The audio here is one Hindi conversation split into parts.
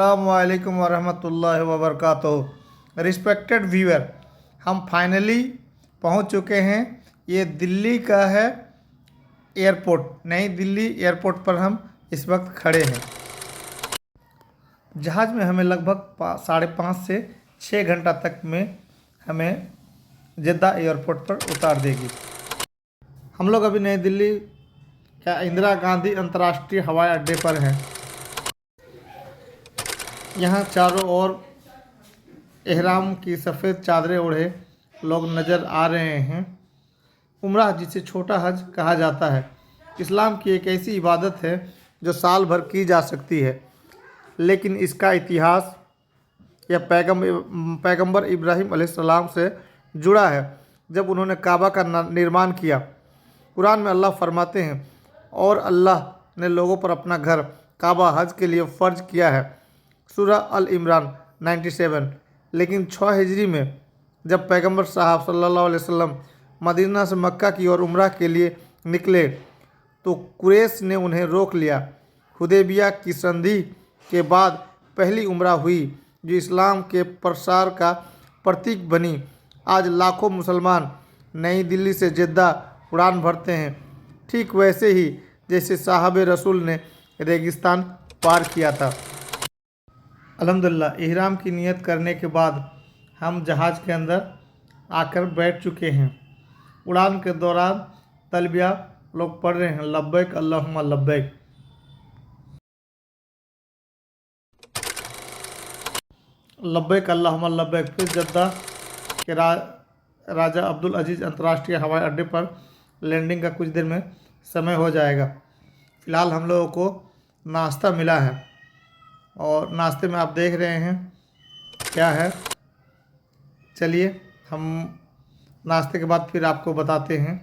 अस्सलामुअलैकुम वरहमतुल्लाहि वबरकातुहू। रिस्पेक्टेड व्यूअर, हम फाइनली पहुंच चुके हैं। ये दिल्ली का है एयरपोर्ट, नई दिल्ली एयरपोर्ट पर हम इस वक्त खड़े हैं। जहाज़ में हमें लगभग 5.5 से 6 घंटा तक में हमें जेद्दा एयरपोर्ट पर उतार देगी। हम लोग अभी नई दिल्ली का इंदिरा गांधी अंतर्राष्ट्रीय हवाई अड्डे पर हैं। यहाँ चारों ओर एहराम की सफ़ेद चादरें ओढ़े लोग नज़र आ रहे हैं। उम्रा, जिसे छोटा हज कहा जाता है, इस्लाम की एक ऐसी इबादत है जो साल भर की जा सकती है, लेकिन इसका इतिहास या पैगंबर इब्राहिम अलैहिस्सलाम से जुड़ा है, जब उन्होंने काबा का निर्माण किया। कुरान में अल्लाह फरमाते हैं, और अल्लाह ने लोगों पर अपना घर काबा हज के लिए फ़र्ज किया है, सूरह अल इमरान 97। लेकिन 6 हिजरी में जब पैगंबर साहब सल्लल्लाहु अलैहि वसल्लम मदीना से मक्का की ओर उम्रा के लिए निकले तो कुरैश ने उन्हें रोक लिया। हुदैबिया की संधि के बाद पहली उम्रा हुई जो इस्लाम के प्रसार का प्रतीक बनी। आज लाखों मुसलमान नई दिल्ली से जेद्दा उड़ान भरते हैं, ठीक वैसे ही जैसे साहबे रसूल ने रेगिस्तान पार किया था। अल्हम्दुलिल्लाह, इहराम की नियत करने के बाद हम जहाज़ के अंदर आकर बैठ चुके हैं। उड़ान के दौरान तलबिया लोग पढ़ रहे हैं, लब्बैक अल्लाहुम्मा लब्बैक। लब्बैक अल्लाहुम्मा लब्बैक। फिर जद्दा के राजा अब्दुल अजीज़ अंतर्राष्ट्रीय हवाई अड्डे पर लैंडिंग का कुछ देर में समय हो जाएगा। फ़िलहाल हम लोगों को नाश्ता मिला है और नाश्ते में आप देख रहे हैं क्या है। चलिए, हम नाश्ते के बाद फिर आपको बताते हैं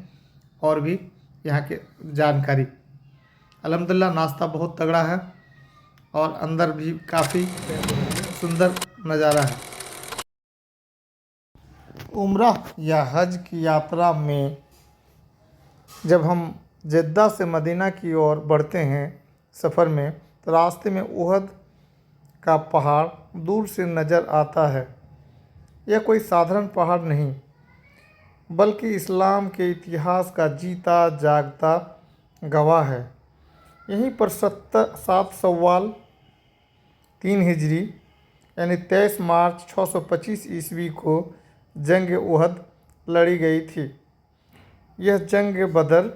और भी यहाँ के जानकारी। अल्हम्दुलिल्लाह, नाश्ता बहुत तगड़ा है और अंदर भी काफ़ी सुंदर नज़ारा है। उम्रह या हज की यात्रा में जब हम जेद्दा से मदीना की ओर बढ़ते हैं सफ़र में, तो रास्ते में उहद का पहाड़ दूर से नज़र आता है। यह कोई साधारण पहाड़ नहीं, बल्कि इस्लाम के इतिहास का जीता जागता गवाह है। यहीं पर 7 शव्वाल 3 हिजरी यानी 23 मार्च 625 ईस्वी को जंग उहद लड़ी गई थी। यह जंग बदर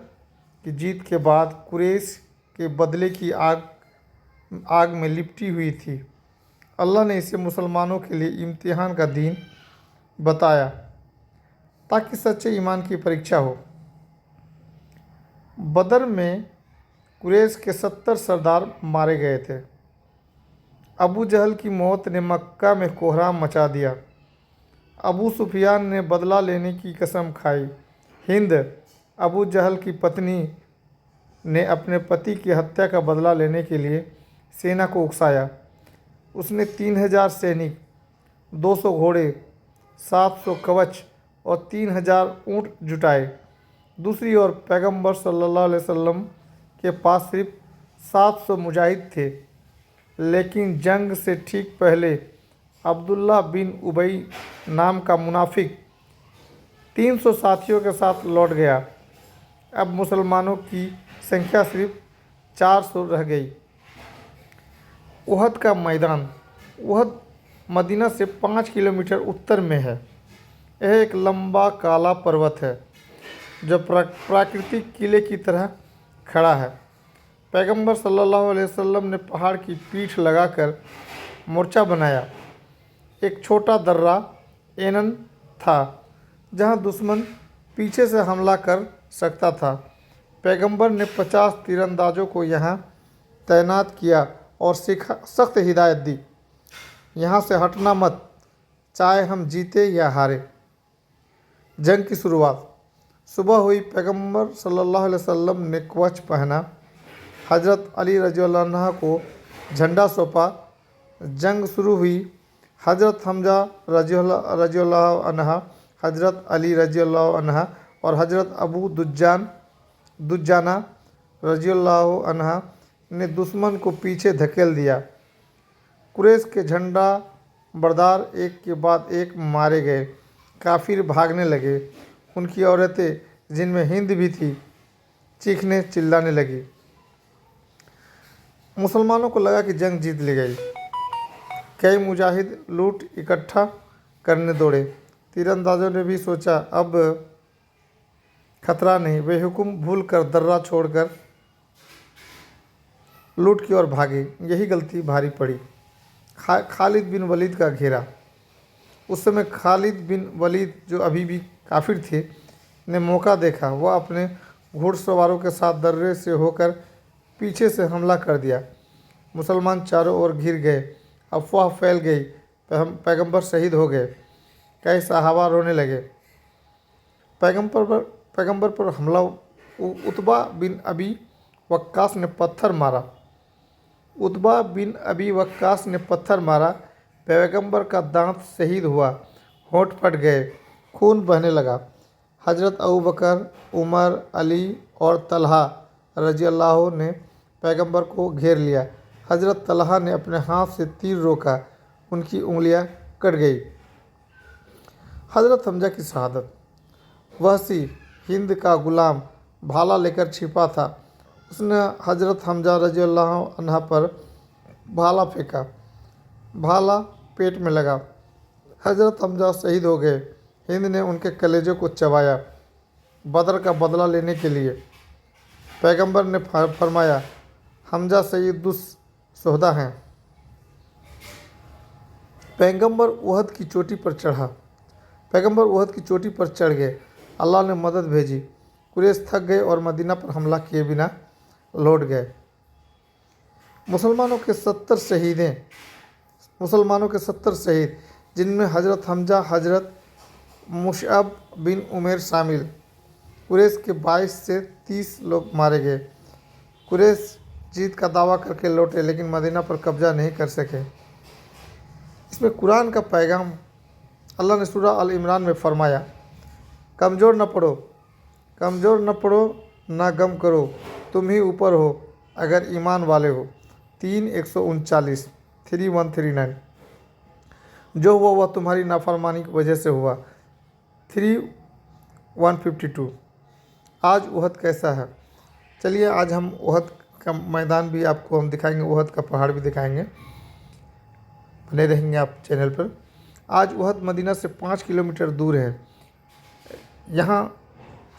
की जीत के बाद कुरैश के बदले की आग में लिपटी हुई थी। अल्लाह ने इसे मुसलमानों के लिए इम्तिहान का दिन बताया ताकि सच्चे ईमान की परीक्षा हो। बदर में कुरैश के 70 सरदार मारे गए थे। अबू जहल की मौत ने मक्का में कोहराम मचा दिया। अबू सुफियान ने बदला लेने की कसम खाई। हिंद, अबू जहल की पत्नी, ने अपने पति की हत्या का बदला लेने के लिए सेना को उकसाया। उसने 3000 सैनिक, 200 घोड़े, 700 कवच और 3000 ऊँट जुटाए। दूसरी ओर पैगंबर सल्लल्लाहु अलैहि वसल्लम के पास सिर्फ 700 मुजाहिद थे। लेकिन जंग से ठीक पहले अब्दुल्ला बिन उबई नाम का मुनाफिक 300 साथियों के साथ लौट गया। अब मुसलमानों की संख्या सिर्फ 400 रह गई। उहद का मैदान। उहद मदीना से 5 किलोमीटर उत्तर में है। यह एक लंबा काला पर्वत है जो प्राकृतिक किले की तरह खड़ा है। पैगंबर सल्लल्लाहु अलैहि वसल्लम ने पहाड़ की पीठ लगाकर मोर्चा बनाया। एक छोटा दर्रा एनन था जहां दुश्मन पीछे से हमला कर सकता था। पैगंबर ने 50 तीरंदाजों को यहाँ तैनात किया और सख्त हिदायत दी, यहाँ से हटना मत, चाहे हम जीते या हारे। जंग की शुरुआत। सुबह हुई। पैगंबर सल्लल्लाहु अलैहि वसल्लम ने कवच पहना। हज़रत अली रज़ियल्लाहु अन्हु को झंडा सौंपा। जंग शुरू हुई। हज़रत हमजा रज़ियल्लाहु अन्हु, हज़रत अली रज़ियल्लाहु अन्हु और हज़रत अबू दुज्जाना रज़ियल्लाहु अन्हा ने दुश्मन को पीछे धकेल दिया। कुरैश के झंडा बरदार एक के बाद एक मारे गए। काफिर भागने लगे। उनकी औरतें, जिनमें हिंद भी थी, चीखने चिल्लाने लगी। मुसलमानों को लगा कि जंग जीत ली गई। कई मुजाहिद लूट इकट्ठा करने दौड़े। तीरंदाजों ने भी सोचा अब खतरा नहीं। वे हुक्म भूल कर दर्रा छोड़कर लूट की ओर भागे। यही गलती भारी पड़ी। खालिद बिन वलीद का घेरा। उस समय खालिद बिन वलीद, जो अभी भी काफिर थे, ने मौका देखा। वह अपने घुड़सवारों के साथ दर्रे से होकर पीछे से हमला कर दिया। मुसलमान चारों ओर घिर गए। अफवाह फैल गई, पैगंबर शहीद हो गए। कई सहाबा रोने लगे। पैगंबर पर हमला। उतबा बिन अबी वक्कास ने पत्थर मारा। उतबा बिन अबी वक्कास ने पत्थर मारा। पैगंबर का दांत शहीद हुआ। होंठ फट गए। खून बहने लगा। हजरत अबू बकर, उमर, अली और तलहा रजी अल्लाह ने पैगंबर को घेर लिया। हजरत तलहा ने अपने हाथ से तीर रोका। उनकी उंगलियां कट गई। हजरत हमजा की शहादत। वहसी, हिंद का गुलाम, भाला लेकर छिपा था। उसने हजरत हमजा रजी अल्लाह अन्हा पर भाला फेंका। भाला पेट में लगा। हजरत हमजा शहीद हो गए। हिंद ने उनके कलेजों को चबाया, बदर का बदला लेने के लिए। पैगंबर ने फरमाया, हमजा सैयदुस शुहदा हैं। पैगंबर उहद की चोटी पर चढ़ा। पैगंबर उहद की चोटी पर चढ़ गए। अल्लाह ने मदद भेजी। कुरैश थक गए और मदीना पर हमला किए बिना लौट गए। मुसलमानों के 70 शहीद, जिनमें हजरत हमजा, हजरत मुशअब बिन उमैर शामिल। कुरैश के 22 से 30 लोग मारे गए। कुरैश जीत का दावा करके लौटे, लेकिन मदीना पर कब्जा नहीं कर सके। इसमें कुरान का पैगाम। अल्लाह ने सूरह अल इमरान में फरमाया, कमज़ोर न पड़ो, ना गम करो, तुम ही ऊपर हो अगर ईमान वाले हो। 3:139 3139। जो हुआ वह तुम्हारी नाफरमानी की वजह से हुआ। 3:152। आज उहद कैसा है? चलिए आज हम उहद का मैदान भी आपको हम दिखाएंगे, उहद का पहाड़ भी दिखाएंगे। बने रहेंगे आप चैनल पर। आज उहद मदीना से 5 किलोमीटर दूर है। यहाँ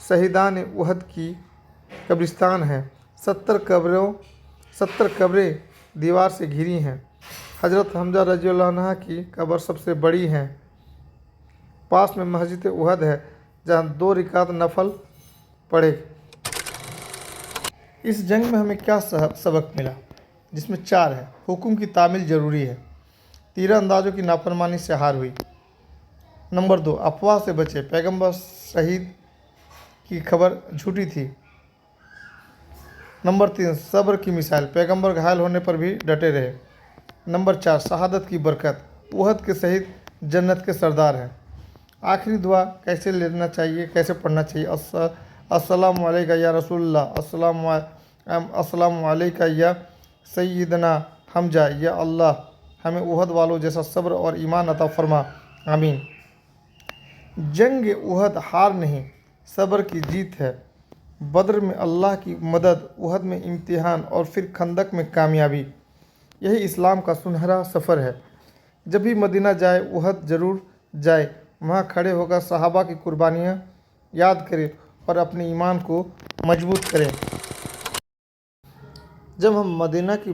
शहीदान उहद की कब्रिस्तान है। 70 कब्रें दीवार से घिरी हैं। हजरत हमजा रज़ियल्लाहु अन्हा की कब्र सबसे बड़ी है। पास में मस्जिद उहद है, जहाँ 2 रिकात नफल पढ़े। इस जंग में हमें क्या सबक मिला? जिसमें 4 है। हुक्म की तामील ज़रूरी है। तीरंदाजों की नाफरमानी से हार हुई। नंबर 2, अफवाह से बचे। पैगंबर शहीद की खबर झूठी थी। नंबर 3, सब्र की मिसाल। पैगंबर घायल होने पर भी डटे रहे। नंबर 4, शहादत की बरकत। उहद के शहीद जन्नत के सरदार हैं। आखिरी दुआ कैसे लेना चाहिए, कैसे पढ़ना चाहिए? अस्सलामु अलैका या रसूलल्लाह, अस्सलामु अलैका या सय्यदना हमजा, या अल्लाह हमें उहद वालों जैसा सब्र और ईमान अता फरमा, आमीन। जंग उहद हार नहीं, सब्र की जीत है। बद्र में अल्लाह की मदद, उहद में इम्तिहान और फिर खंदक में कामयाबी। यही इस्लाम का सुनहरा सफ़र है। जब भी मदीना जाए, उहद ज़रूर जाए। वहाँ खड़े होकर सहाबा की कुर्बानियाँ याद करें और अपने ईमान को मजबूत करें। जब हम मदीना की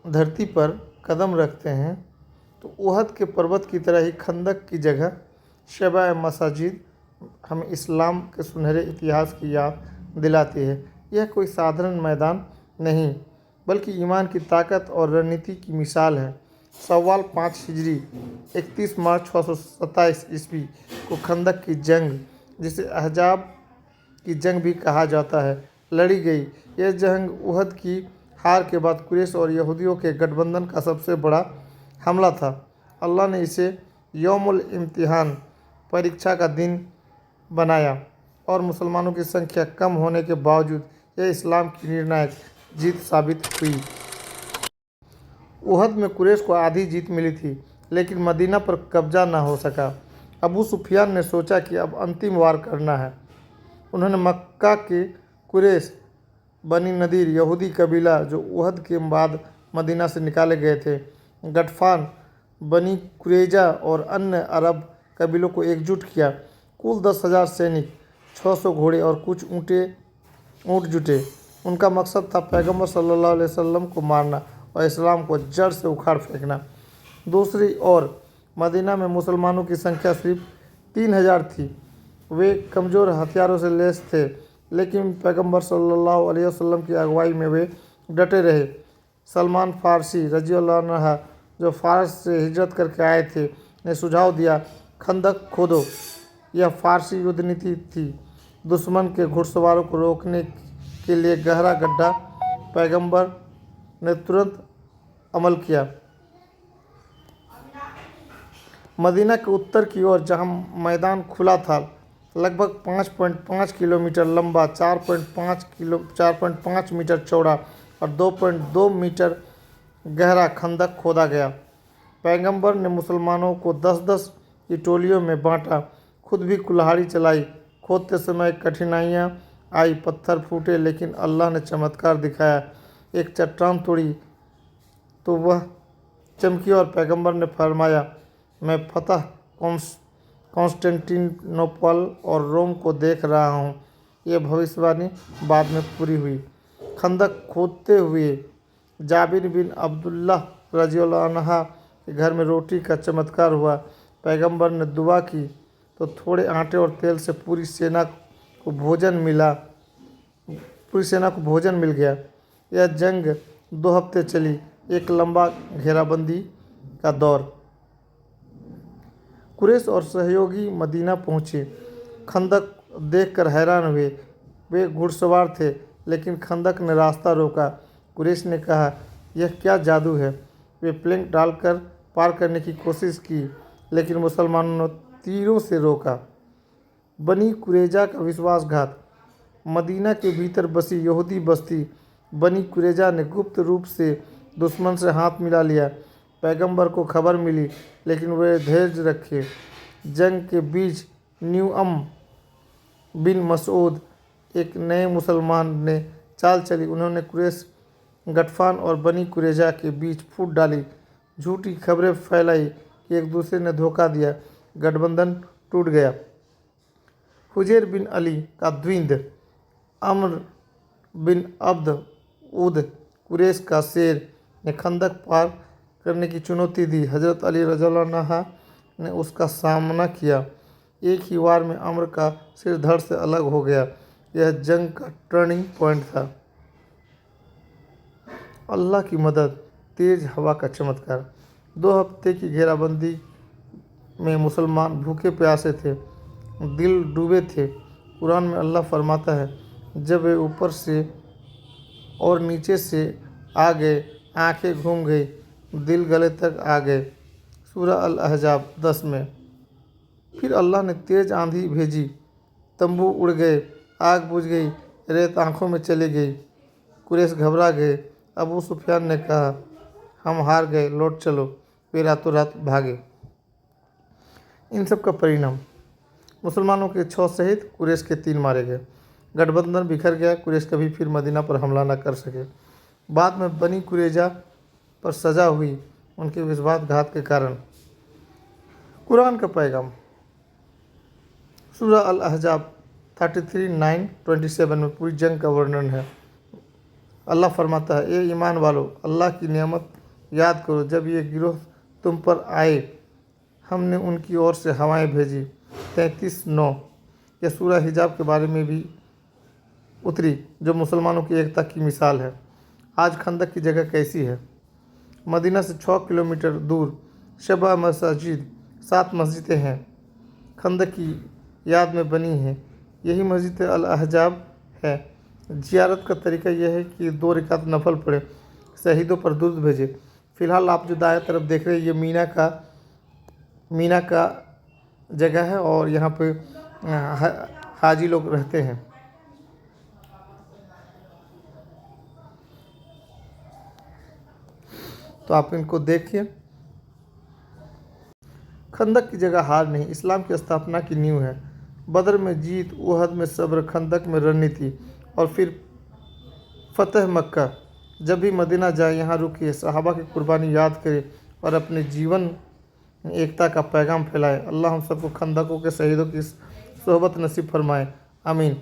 धरती पर कदम रखते हैं तो उहद के पर्वत की तरह ही खंदक की जगह शबा मसाजिद हमें इस्लाम के सुनहरे इतिहास की याद दिलाती है। यह कोई साधारण मैदान नहीं, बल्कि ईमान की ताकत और रणनीति की मिसाल है। सवाल 5 हिजरी 31 मार्च 627 ईस्वी को खंदक की जंग, जिसे अहजाब की जंग भी कहा जाता है, लड़ी गई। यह जंग उहद की हार के बाद कुरैश और यहूदियों के गठबंधन का सबसे बड़ा हमला था। अल्लाह ने इसे यौमुल इम्तिहान, परीक्षा का दिन बनाया और मुसलमानों की संख्या कम होने के बावजूद यह इस्लाम की निर्णायक जीत साबित हुई। उहद में कुरैश को आधी जीत मिली थी, लेकिन मदीना पर कब्जा न हो सका। अबू सुफियान ने सोचा कि अब अंतिम वार करना है। उन्होंने मक्का के कुरैश, बनी नदीर यहूदी कबीला जो उहद के बाद मदीना से निकाले गए थे, गटफान, बनी कुरैजा और अन्य अरब कबीलों को एकजुट किया। कुल 10,000 सैनिक, 600 घोड़े और कुछ ऊँट जुटे। उनका मकसद था पैगंबर सल्लल्लाहु अलैहि वसल्लम को मारना और इस्लाम को जड़ से उखाड़ फेंकना। दूसरी ओर मदीना में मुसलमानों की संख्या सिर्फ 3,000 थी। वे कमज़ोर हथियारों से लैस थे, लेकिन पैगंबर सल्लल्लाहु अलैहि वसल्लम की अगुवाई में वे डटे रहे। सलमान फ़ारसी रज़ियल्लाहु अन्हु, जो फ़ारस से हिजरत करके आए थे, ने सुझाव दिया, खंदक खोदो। यह फ़ारसी युद्ध नीति थी, दुश्मन के घुड़सवारों को रोकने के लिए गहरा गड्ढा। पैगंबर ने तुरंत अमल किया। मदीना के उत्तर की ओर, जहां मैदान खुला था, लगभग 5.5 किलोमीटर लंबा, 4.5 मीटर चौड़ा और 2.2 मीटर गहरा खंदक खोदा गया। पैगंबर ने मुसलमानों को 10-10 की टोलियों में बांटा, खुद भी कुल्हाड़ी चलाई। खोदते समय कठिनाइयाँ आई, पत्थर फूटे, लेकिन अल्लाह ने चमत्कार दिखाया। एक चट्टान तोड़ी तो वह चमकी और पैगंबर ने फरमाया, मैं फतह कॉन्स्टेंटिनोपल और रोम को देख रहा हूँ। यह भविष्यवाणी बाद में पूरी हुई। खंदक खोदते हुए जाबिर बिन अब्दुल्लाह रज़ियल्लाहु अन्हु के घर में रोटी का चमत्कार हुआ। पैगंबर ने दुआ की तो थोड़े आटे और तेल से पूरी सेना को भोजन मिल गया। यह जंग 2 हफ्ते चली, एक लंबा घेराबंदी का दौर। कुरैश और सहयोगी मदीना पहुँचे। खंदक देखकर हैरान हुए। वे घुड़सवार थे, लेकिन खंदक ने रास्ता रोका। कुरैश ने कहा, यह क्या जादू है। वे प्लैंक डालकर पार करने की कोशिश की, लेकिन मुसलमानों ने तीरों से रोका। बनी कुरैजा का विश्वासघात। मदीना के भीतर बसी यहूदी बस्ती बनी कुरैजा ने गुप्त रूप से दुश्मन से हाथ मिला लिया। पैगंबर को खबर मिली, लेकिन वे धैर्य रखे। जंग के बीच न्यूअम बिन मसऊद, एक नए मुसलमान, ने चाल चली। उन्होंने कुरैश, गटफान और बनी कुरैजा के बीच फूट डाली, झूठी खबरें फैलाई कि एक दूसरे ने धोखा दिया। गठबंधन टूट गया। हुजैर बिन अली का द्विंद, अम्र बिन अब्द उद, कुरैश का शेर, ने खंदक पार करने की चुनौती दी। हज़रत अली रज़ियल्लाहु अन्हु ने उसका सामना किया। एक ही वार में अम्र का सिर धड़ से अलग हो गया। यह जंग का टर्निंग पॉइंट था। अल्लाह की मदद, तेज हवा का चमत्कार। 2 हफ्ते की घेराबंदी में मुसलमान भूखे प्यासे थे, दिल डूबे थे। कुरान में अल्लाह फरमाता है, जब वे ऊपर से और नीचे से आ गए, आंखें घूम गई, दिल गले तक आ गए। सूरह अल-अहज़ाब 10 में। फिर अल्लाह ने तेज़ आंधी भेजी, तंबू उड़ गए, आग बुझ गई, रेत आंखों में चली गई। कुरैश घबरा गए। अबू सुफियान ने कहा, हम हार गए, लौट चलो। वे रातों रात भागे। इन सब का परिणाम, मुसलमानों के 6 शहीद, कुरैश के 3 मारे गए। गठबंधन बिखर गया। कुरैश कभी फिर मदीना पर हमला न कर सके। बाद में बनी कुरैजा पर सजा हुई, उनके विश्वासघात के कारण। कुरान का पैगाम। सूरह अल-अहज़ाब 33:9-27 में पूरी जंग का वर्णन है। अल्लाह फरमाता है, ए ईमान वालो, अल्लाह की नेमत याद करो जब ये गिरोह तुम पर आए, हमने उनकी ओर से हवाएं भेजी। 33:9। यह सूरह हिजाब के बारे में भी उतरी, जो मुसलमानों की एकता की मिसाल है। आज खंदक की जगह कैसी है? मदीना से 6 किलोमीटर दूर शबा मस्जिद, 7 मस्जिदें हैं, खंदक की याद में बनी हैं। यही मस्जिद अल-अहज़ाब है। जियारत का तरीका यह है कि 2 रकात नफल पढ़े, शहीदों पर दुरूद भेजे। फ़िलहाल आप जो दाएं तरफ देख रहे हैं, ये मीना का जगह है और यहाँ पे हाजी लोग रहते हैं। तो आप इनको देखिए। खंदक की जगह हार नहीं, इस्लाम की स्थापना की नींव है। बदर में जीत, उहद में सब्र, खंदक में रणनीति और फिर फतह मक्का। जब भी मदीना जाए यहाँ रुकिए, सहाबा की कुर्बानी याद करें और अपने जीवन में एकता का पैगाम फैलाए। अल्लाह हम सबको खंदकों के शहीदों की सोहबत नसीब फरमाए, आमीन।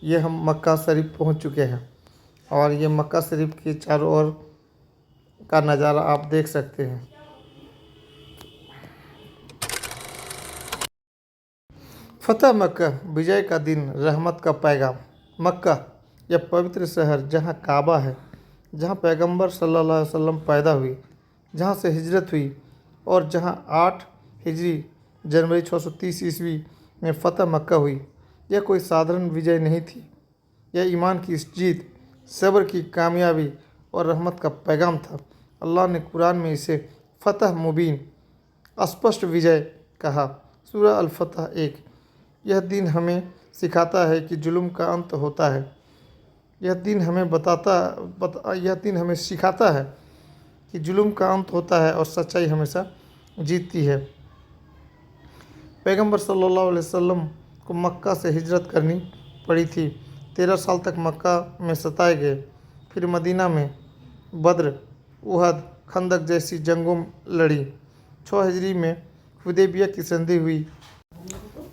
ये हम मक्का शरीफ पहुँच चुके हैं और ये मक्का शरीफ के चारों ओर का नज़ारा आप देख सकते हैं। फतह मक्का, विजय का दिन, रहमत का पैगाम। मक्का यह पवित्र शहर जहाँ काबा है, जहाँ पैगंबर सल्लल्लाहु अलैहि वसल्लम पैदा हुई, जहाँ से हिजरत हुई और जहाँ 8 हिजरी जनवरी 630 ईस्वी में फ़तह मक्का हुई। यह कोई साधारण विजय नहीं थी, यह ईमान की जीत, सब्र की कामयाबी और रहमत का पैगाम था। अल्लाह ने कुरान में इसे फ़तह मुबीन, स्पष्ट विजय कहा। सूरह अल-फतह 1। यह दिन हमें सिखाता है कि जुल्म का अंत होता है। यह दिन हमें सिखाता है कि जुल्म का अंत होता है और सच्चाई हमेशा जीतती है। पैगंबर सल्लल्लाहु अलैहि वसल्लम को मक्का से हिजरत करनी पड़ी थी। 13 साल तक मक्का में सताए गए, फिर मदीना में बद्र, उहद, खंदक जैसी जंगों लड़ी। 6 हिजरी में हुदैबिया की संधि हुई।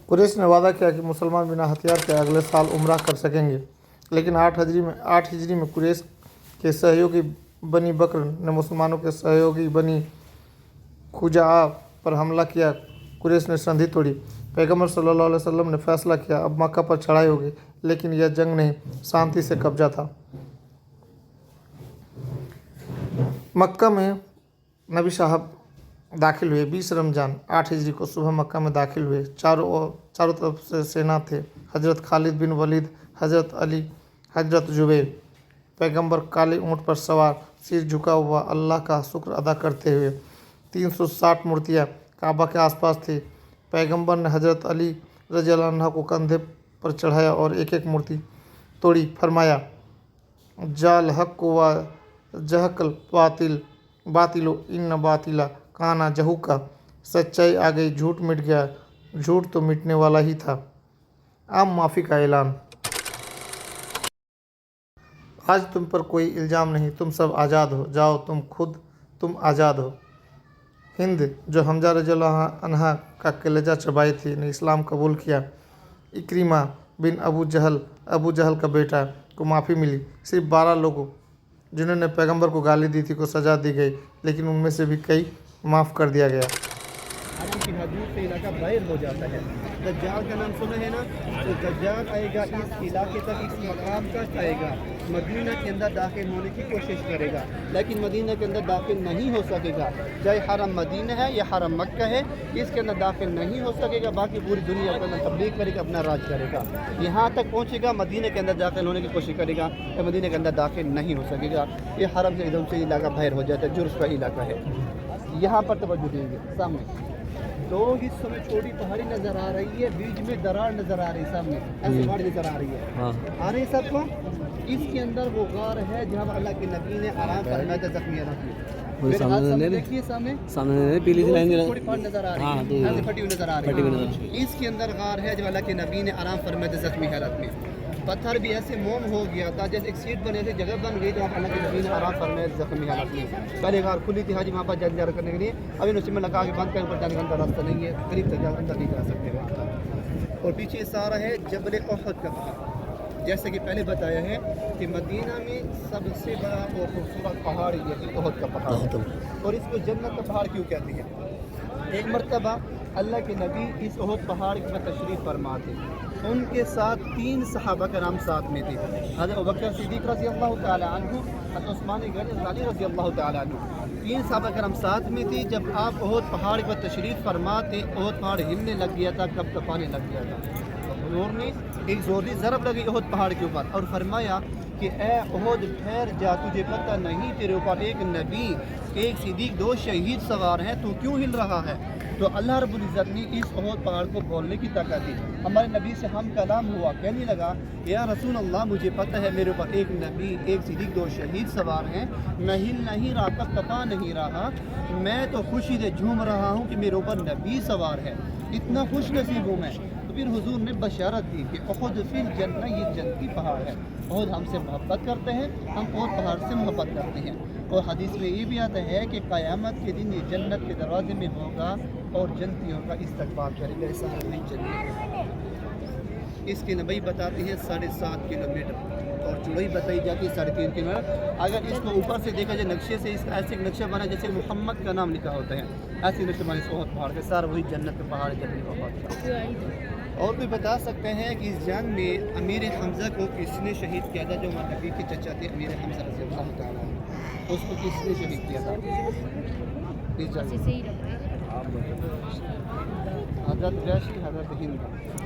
कुरैश ने वादा किया कि मुसलमान बिना हथियार के अगले साल उम्रा कर सकेंगे, लेकिन 8 हिजरी में कुरैश के सहयोगी बनी बकर ने मुसलमानों के सहयोगी बनी खुजा पर हमला किया। कुरैश ने संधि तोड़ी। पैगंबर सल्लल्लाहु अलैहि वसल्लम ने फैसला किया अब मक्का पर चढ़ाई होगी, लेकिन यह जंग नहीं, शांति से कब्जा था। मक्का में नबी साहब दाखिल हुए 20 रमज़ान 8 हिजरी को सुबह मक्का में दाखिल हुए। चारों तरफ से सेना थे। हज़रत खालिद बिन वलीद, हज़रत अली, हज़रत जुबैर। पैगंबर काले ऊँट पर सवार, सिर झुका हुआ, अल्लाह का शुक्र अदा करते हुए। 360 मूर्तियाँ काबा के आसपास थी। पैगंबर ने हज़रत अली रज़ी अल्लाह अन्हु को कंधे पर चढ़ाया और एक एक मूर्ति तोड़ी। फरमाया, जाल हक व जहकल बातिलो इन बातिला काना जहूका। सच्चाई आ गई, झूठ मिट गया, झूठ तो मिटने वाला ही था। आम माफ़ी का ऐलान। आज तुम पर कोई इल्ज़ाम नहीं, तुम सब आज़ाद हो, जाओ तुम आज़ाद हो। हिंद जो हमजा रज़ियल्लाहु अन्हा का कलेजा चबाई थी ने इस्लाम कबूल किया। इक्रिमा बिन अबू जहल का बेटा को माफ़ी मिली। सिर्फ 12 लोगों जिन्होंने पैगंबर को गाली दी थी को सज़ा दी गई, लेकिन उनमें से भी कई माफ़ कर दिया गया। की हदूद से इलाका बाहर हो जाता है। दज्जाल का नाम सुना है ना, तो दज्जाल आएगा इस इलाके तक, इस मकाम तक आएगा, मदीना के अंदर दाखिल होने की कोशिश करेगा, लेकिन मदीना के अंदर दाखिल नहीं हो सकेगा। चाहे हरम मदीना है या हरम मक्का है, इसके अंदर दाखिल नहीं हो सकेगा। बाकी पूरी दुनिया के अंदर तबलीग करेगा, अपना राज करेगा। यहाँ तक पहुँचेगा, मदीना के अंदर दाखिल होने की कोशिश करेगा, तो मदीना के अंदर दाखिल नहीं हो सकेगा। ये हरम से एकदम से इलाका बाहर हो जाता है, जुर्फ का इलाका है। यहाँ पर तवज्जो देंगे, सामने 2 हिस्सों में छोटी पहाड़ी नजर आ रही है, बीच में दरार नजर आ रही है, सामने ऐसी पहाड़ी नजर आ रही है। आ रही है सबको। इसके अंदर वो गार है जहाँ पर अल्लाह के नबी ने आराम फरमाया था, जख्मी देखिए सामने पीली सी लाइन छोटी पहाड़ी नजर आ रही है, फटी हुई नजर आ रही है। इसके अंदर गार है जब अल्लाह के नबी ने आराम फरमाया था जख्मी हालत में। पत्थर भी ऐसे मोम हो गया था, जैसे एक सीट बने थे, जगह बन गई, तो वहाँ अल्लाह के नबी ने आराम फरमाया जख्मी हालत में। पहले गार खुली थी हाजी वहाँ पर जल करने के लिए, अभी उसी में लगा के बंद कर ऊपर जाने का रास्ता नहीं है, करीब तक अंदर नहीं जा सकते। और पीछे सारा है जबल उहद का पहाड़। जैसे कि पहले बताया है कि मदीना में सबसे बड़ा और खूबसूरत पहाड़ ये उहद का पहाड़, और इसको जन्नत का पहाड़ क्यों कहते हैं। एक मरतबा अल्लाह के नबी इस उहद पहाड़ पर तशरीफ़ फरमा थे। उनके साथ 3 सहाबा कराम साथ में थे। हज़रत अबू बकर सिद्दीक़ रज़ी अल्लाह तआला अन्हु, हज़रत उस्मान गनी रज़ी अल्लाह तआला अन्हु, 3 सहाबा कराम साथ में थे। जब आप उहद पहाड़ पर तशरीफ़ फरमा थे, उहद पहाड़ हिलने लग गया था, कपकपाने लग गया था। हुज़ूर ने एक ज़ोरी ज़रब लगी उहद पहाड़ के ऊपर और फरमाया कि ए ओहद ठहर जा, तुझे पता नहीं तेरे ऊपर एक नबी, एक सिद्दीक, 2 शहीद सवार हैं, तू क्यों हिल रहा है? तो अल्लाह रब्बुल इज़्ज़त ने इस ओहद पहाड़ को बोलने की ताकत दी। हमारे नबी से हम कलाम हुआ, कहने लगा या रसूल अल्लाह, मुझे पता है मेरे ऊपर एक नबी, एक सिद्दीक, 2 शहीद सवार हैं, मैं हिल नहीं रहा, तब तपा नहीं रहा, मैं तो खुशी से झूम रहा हूँ कि मेरे ऊपर नबी सवार है, इतना खुश नसीब हूँ मैं। तो फिर हुजूर ने बशारत दी कि उहद फिल जन्नह, ये जन्नती पहाड़ है। उहद हमसे मोहब्बत करते हैं, हम उहद पहाड़ से मोहब्बत करते हैं। और हदीस में ये भी आता है कि क़यामत के दिन ये जन्नत के दरवाजे में होगा और जन्नतियों का इस्तकबाल करेगा। ऐसा हमें जन्नत, इसकी लंबाई बताते हैं 7.5 किलोमीटर और चौड़ाई बताई जाती है 3.5 किलोमीटर। अगर इसको ऊपर से देखा जाए नक्शे से, इसका ऐसे एक नक्शा बना जैसे मोहम्मद का नाम लिखा होता है, ऐसे नक्शे बने इस ओहद पहाड़ के, सारा वही जन्नत के पहाड़ जन्नत। और भी बता सकते हैं कि इस जंग में अमीर हमज़ा को किसने शहीद किया था? जो हमारे नबी के चचा थे अमीर हमज़ा रज़ी अल्लाह तआला, उसको किसने शहीद किया था इस जंग में? हज़रत वैशी, हज़रत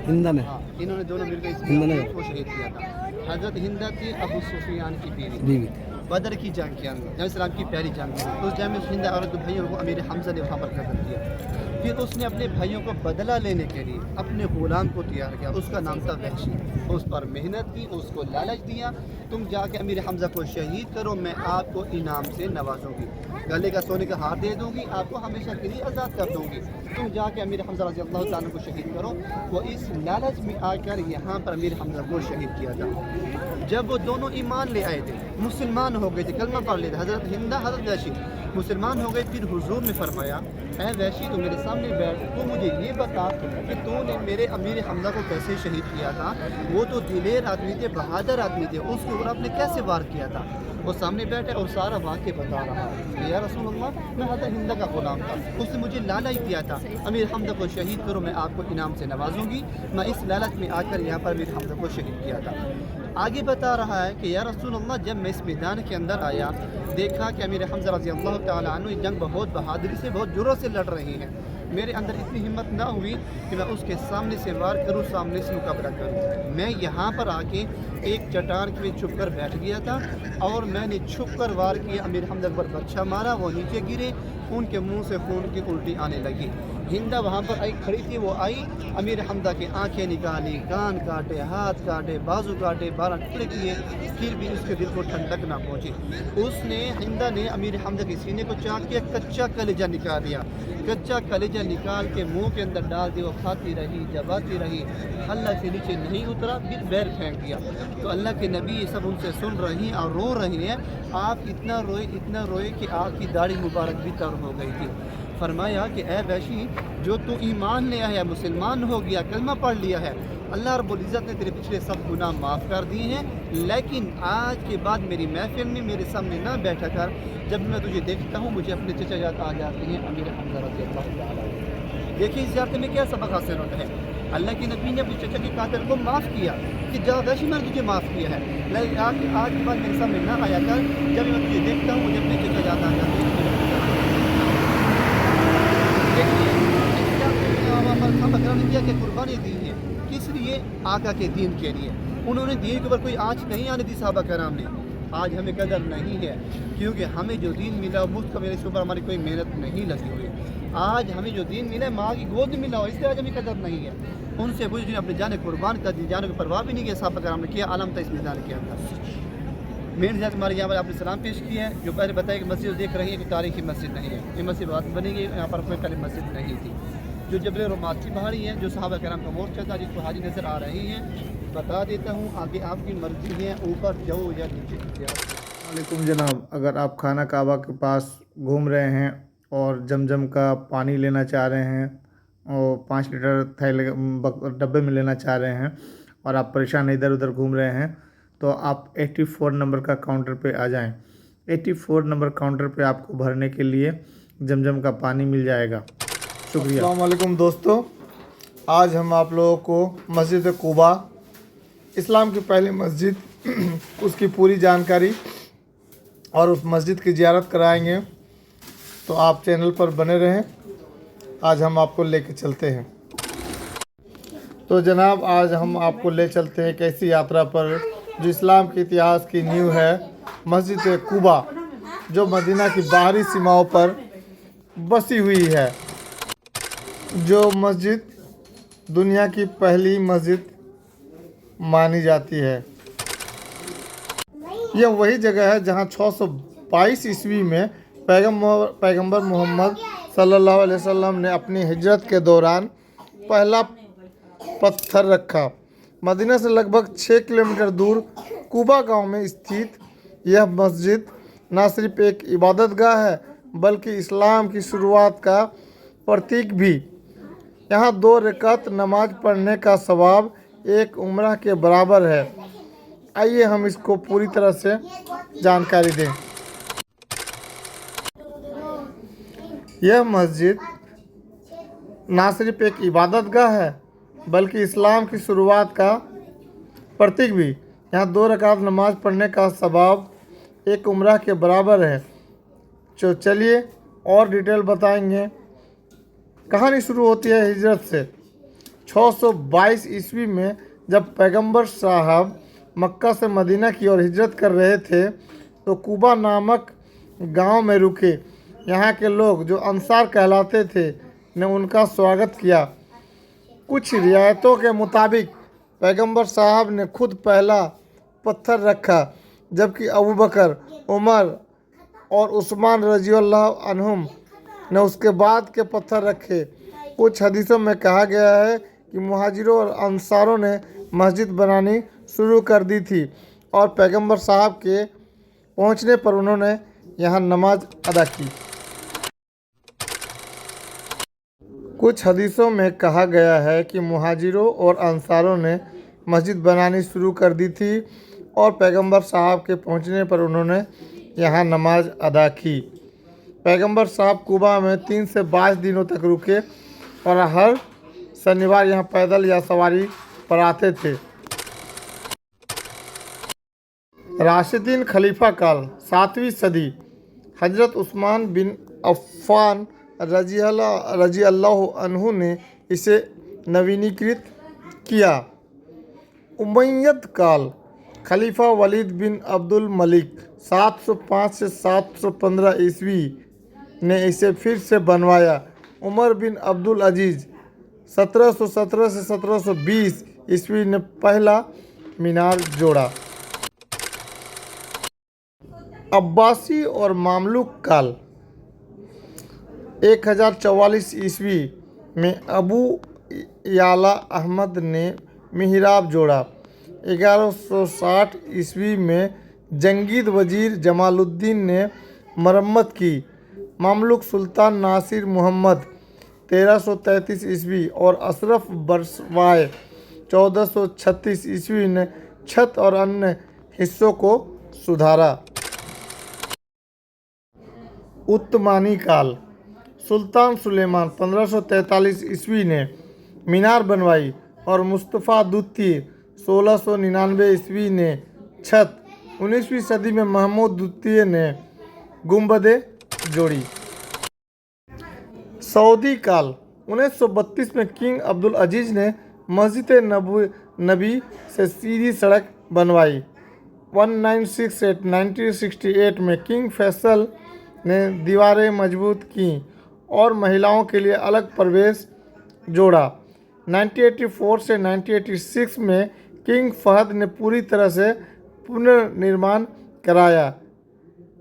हिंदा ने, हाँ, इन्होंने दोनों मिलकर इस को शहीद किया था। हज़रत हिंदा थी अबू सुफियान की बीवी, बदर की जंग के अंदर, जब इस्लाम की पहली जंग थी, उस जंग में हिंदा और भाइयों को अमीर हमज़ा ने वहाँ पर कत्ल किया। फिर उसने अपने भाइयों को बदला लेने के लिए अपने गुलाम को तैयार किया, उसका नाम था वहशी। उस पर मेहनत की, उसको लालच दिया, तुम जाके अमीर हमज़ा को शहीद करो, मैं आपको इनाम से नवाजूंगी, गले का सोने का हार दे दूंगी, आपको हमेशा के लिए आज़ाद कर दूंगी, तुम जाके अमीर हमज़ा रज़ी अल्लाह तआला को शहीद करो। वो इस लालच में आकर यहाँ पर अमीर हमज़ा को शहीद किया था। जब वो दोनों ईमान ले आए थे, मुसलमान हो गए थे, कलमा पढ़ लिए थे, हज़रत हिंदा, हज़रत वैशी मुसलमान हो गए, फिर हुजूर ने फरमाया ऐ वैशी, तो मेरे सामने बैठ, तो मुझे ये बता कि तूने मेरे अमीर हमज़ा को कैसे शहीद किया था? वो तो दिलेर आदमी थे, बहादुर आदमी थे, उसके ऊपर आपने कैसे वार किया था? वो सामने बैठे और सारा वाक़े बता रहा है। या रसूल अल्लाह, मैं हज़रत हिंदा का ग़ुलाम था, उसने मुझे लालच दिया था, अमीर हमज़ा को शहीद करो, मैं आपको इनाम से नवाजूंगी, मैं इस लालच में आकर यहाँ पर अमीर हमज़ा को शहीद किया था। आगे बता रहा है कि या रसूल अल्लाह, जब मैं इस मैदान के अंदर आया, देखा कि अमीर हमज़ा रज़ी अल्लाह तआला अन्हु ये जंग बहुत बहादुरी से, बहुत ज़ोरों से लड़ रही है। मेरे अंदर इतनी हिम्मत ना हुई कि मैं उसके सामने से वार करूं, सामने से मुकाबला करूं। मैं यहाँ पर आके एक चट्टान के छुप कर बैठ गया था और मैंने छुप कर वार किया, अमीर हमज़ा पर बच्चा मारा, वो नीचे गिरे, उनके मुंह से खून की उल्टी आने लगी। हिंदा वहाँ पर आई खड़ी थी, वो आई, अमीर हमज़ा की आंखें निकाली, कान काटे, हाथ काटे, बाजू काटे, 12 टुकड़े किए, फिर भी उसके दिल को ठंडक ना पहुँची। उसने, हिंदा ने अमीर हमज़ा के सीने को चाक के कच्चा कलेजा निकाल दिया, कच्चा कलेजा निकाल के मुंह के अंदर डाल दिया। वो खाती रही, चबाती रही, अल्लाह से नीचे नहीं उतरा, फिर बैर फेंक दिया। तो अल्लाह के नबी ये सब उनसे सुन रही हैं और रो रही हैं। आप इतना रोए कि आपकी दाढ़ी मुबारक भी तर हो गई थी। फरमाया कि ए वैशी, जो तू ईमान ले आया, मुसलमान हो गया, कलमा पढ़ लिया है, अल्लाह रब्बुल इज़्ज़त ने तेरे पिछले सब गुनाह माफ़ कर दिए हैं, लेकिन आज के बाद मेरी महफिल में मेरे सामने ना बैठा कर। जब मैं तुझे देखता हूँ मुझे अपने चचा याद आ जाते हैं, अमीर हमज़ा रज़ी अल्लाह तआला। देखिए इस याद में क्या सबक हासिल होता है? अल्लाह के नबी ने अपने चचा के कातिल को माफ़ किया कि जा वैशी, मैंने तुझे माफ़ किया है, लेकिन आज के बाद मेरे सामने ना आया कर। जब मैं तुझे देखता हूँ मुझे अपने चचा याद आ जाते हैं। किया कि कुर्बानी दी है, किस लिए? आका के दीन के लिए। उन्होंने दीन के ऊपर कोई आँच नहीं आने दी सहाबा कराम ने। आज हमें कदर नहीं है क्योंकि हमें जो दीन मिला मुफ्त का, मेरे इसके ऊपर हमारी कोई मेहनत नहीं लगी हुई। आज हमें जो दीन मिला माँ की गोद में मिला हो, इसलिए आज हमें कदर नहीं है। उनसे कुछ दिन अपने जाने कुर्बान कर दी, जाने की परवाह भी नहीं किया सहाबा कराम ने, किया आलम था इस मैदान के अंदर। मेन जात हमारे यहाँ पर आपने सलाम पेश किया है। जो पहले बताया कि मस्जिद देख रही है कि तारीखी मस्जिद नहीं है, ये मस्जिद बाद बनेगी, यहाँ पर कोई पहले मस्जिद नहीं थी। जो जबल रोमाती पहाड़ी है, जो सहाबा कराम का मोर्चा था, जिसको हाजी नज़र आ रही हैं, बता देता हूँ, आगे आपकी मर्ज़ी है, ऊपर जाओ या नीचे। वालेकुम जनाब, अगर आप खाना काबा के पास घूम रहे हैं और जमजम का पानी लेना चाह रहे हैं और 5 लीटर थैले डब्बे में लेना चाह रहे हैं और आप परेशान इधर उधर घूम रहे हैं, तो आप 84 नंबर का काउंटर पे आ जाएं। 84 नंबर काउंटर पे आपको भरने के लिए जमजम का पानी मिल जाएगा। शुक्रिया। अस्सलाम वालेकुम दोस्तों, आज हम आप लोगों को मस्जिद कुबा, इस्लाम की पहली मस्जिद, उसकी पूरी जानकारी और उस मस्जिद की ज़ियारत कराएंगे, तो आप चैनल पर बने रहें। आज हम आपको लेके चलते हैं। तो जनाब, आज हम आपको ले चलते हैं एक ऐसी यात्रा पर जो इस्लाम के इतिहास की नींव है। मस्जिद कुबा जो मदीना की बाहरी सीमाओं पर बसी हुई है। जो मस्जिद दुनिया की पहली मस्जिद मानी जाती है। यह वही जगह है जहां 622 ईस्वी में पैगंबर मोहम्मद सल्लल्लाहु अलैहि वसल्लम ने अपनी हिजरत के दौरान पहला पत्थर रखा। मदीना से लगभग 6 किलोमीटर दूर कुबा गांव में स्थित यह मस्जिद न सिर्फ एक इबादतगाह है बल्कि इस्लाम की शुरुआत का प्रतीक भी। यहाँ 2 रकात नमाज पढ़ने का सवाब एक उम्रा के बराबर है। आइए हम इसको पूरी तरह से जानकारी दें। यह मस्जिद ना सिर्फ एक इबादतगाह है बल्कि इस्लाम की शुरुआत का प्रतीक भी। यहाँ 2 रकात नमाज पढ़ने का सवाब एक उम्रा के बराबर है। तो चलिए और डिटेल बताएंगे। कहानी शुरू होती है हिजरत से। 622 ईस्वी में जब पैगंबर साहब मक्का से मदीना की ओर हिजरत कर रहे थे तो कुबा नामक गांव में रुके। यहाँ के लोग जो अंसार कहलाते थे ने उनका स्वागत किया। कुछ रिवायतों के मुताबिक पैगंबर साहब ने खुद पहला पत्थर रखा जबकि अबू बकर, उमर और उस्मान रज़ियल्लाहु अन्हुम ने उसके बाद के पत्थर रखे। कुछ हदीसों में कहा गया है कि मुहाजिरों और अंसारों ने मस्जिद बनानी शुरू कर दी थी और पैगंबर साहब के पहुंचने पर उन्होंने यहाँ नमाज अदा की। कुछ हदीसों में कहा गया है कि मुहाजिरों और अंसारों ने मस्जिद बनानी शुरू कर दी थी और पैगंबर साहब के पहुंचने पर उन्होंने यहाँ नमाज अदा की। पैगंबर साहब कुबा में 3 से 22 दिनों तक रुके और हर शनिवार यहाँ पैदल या सवारी पर आते थे। राशिदीन खलीफा काल 7वीं सदी। हजरत उस्मान बिन अफ़्फ़ान रजी अल्लाह अन्हु ने इसे नवीनीकृत किया। उमय्यद काल खलीफा वलीद बिन अब्दुल मलिक 705 से 715 ईस्वी ने इसे फिर से बनवाया। उमर बिन अब्दुल अजीज़ 1717 से 1720 ईस्वी ने पहला मीनार जोड़ा। अब्बासी और मामलुक काल 1044 ईस्वी में अबू याला अहमद ने मिहराब जोड़ा। 1160 ईस्वी में जंगीद वजीर जमालुद्दीन ने मरम्मत की। मामलुक सुल्तान नासिर मुहम्मद 1333 ईस्वी और अशरफ बरवाय 1436 ईस्वी ने छत और अन्य हिस्सों को सुधारा। उत्तमानी काल सुल्तान सुलेमान 1543 ईस्वी ने मीनार बनवाई और मुस्तफ़ा द्वितीय 1699 ईस्वी ने छत। 19वीं सदी में महमूद द्वितीय ने गुंबदें जोड़ी। सऊदी काल 1932 में किंग अब्दुल अजीज़ ने मस्जिद नबी से सीधी सड़क बनवाई। 1968 में किंग फैसल ने दीवारें मजबूत की और महिलाओं के लिए अलग प्रवेश जोड़ा। 1984 से 1986 में किंग फहद ने पूरी तरह से पुनर्निर्माण कराया।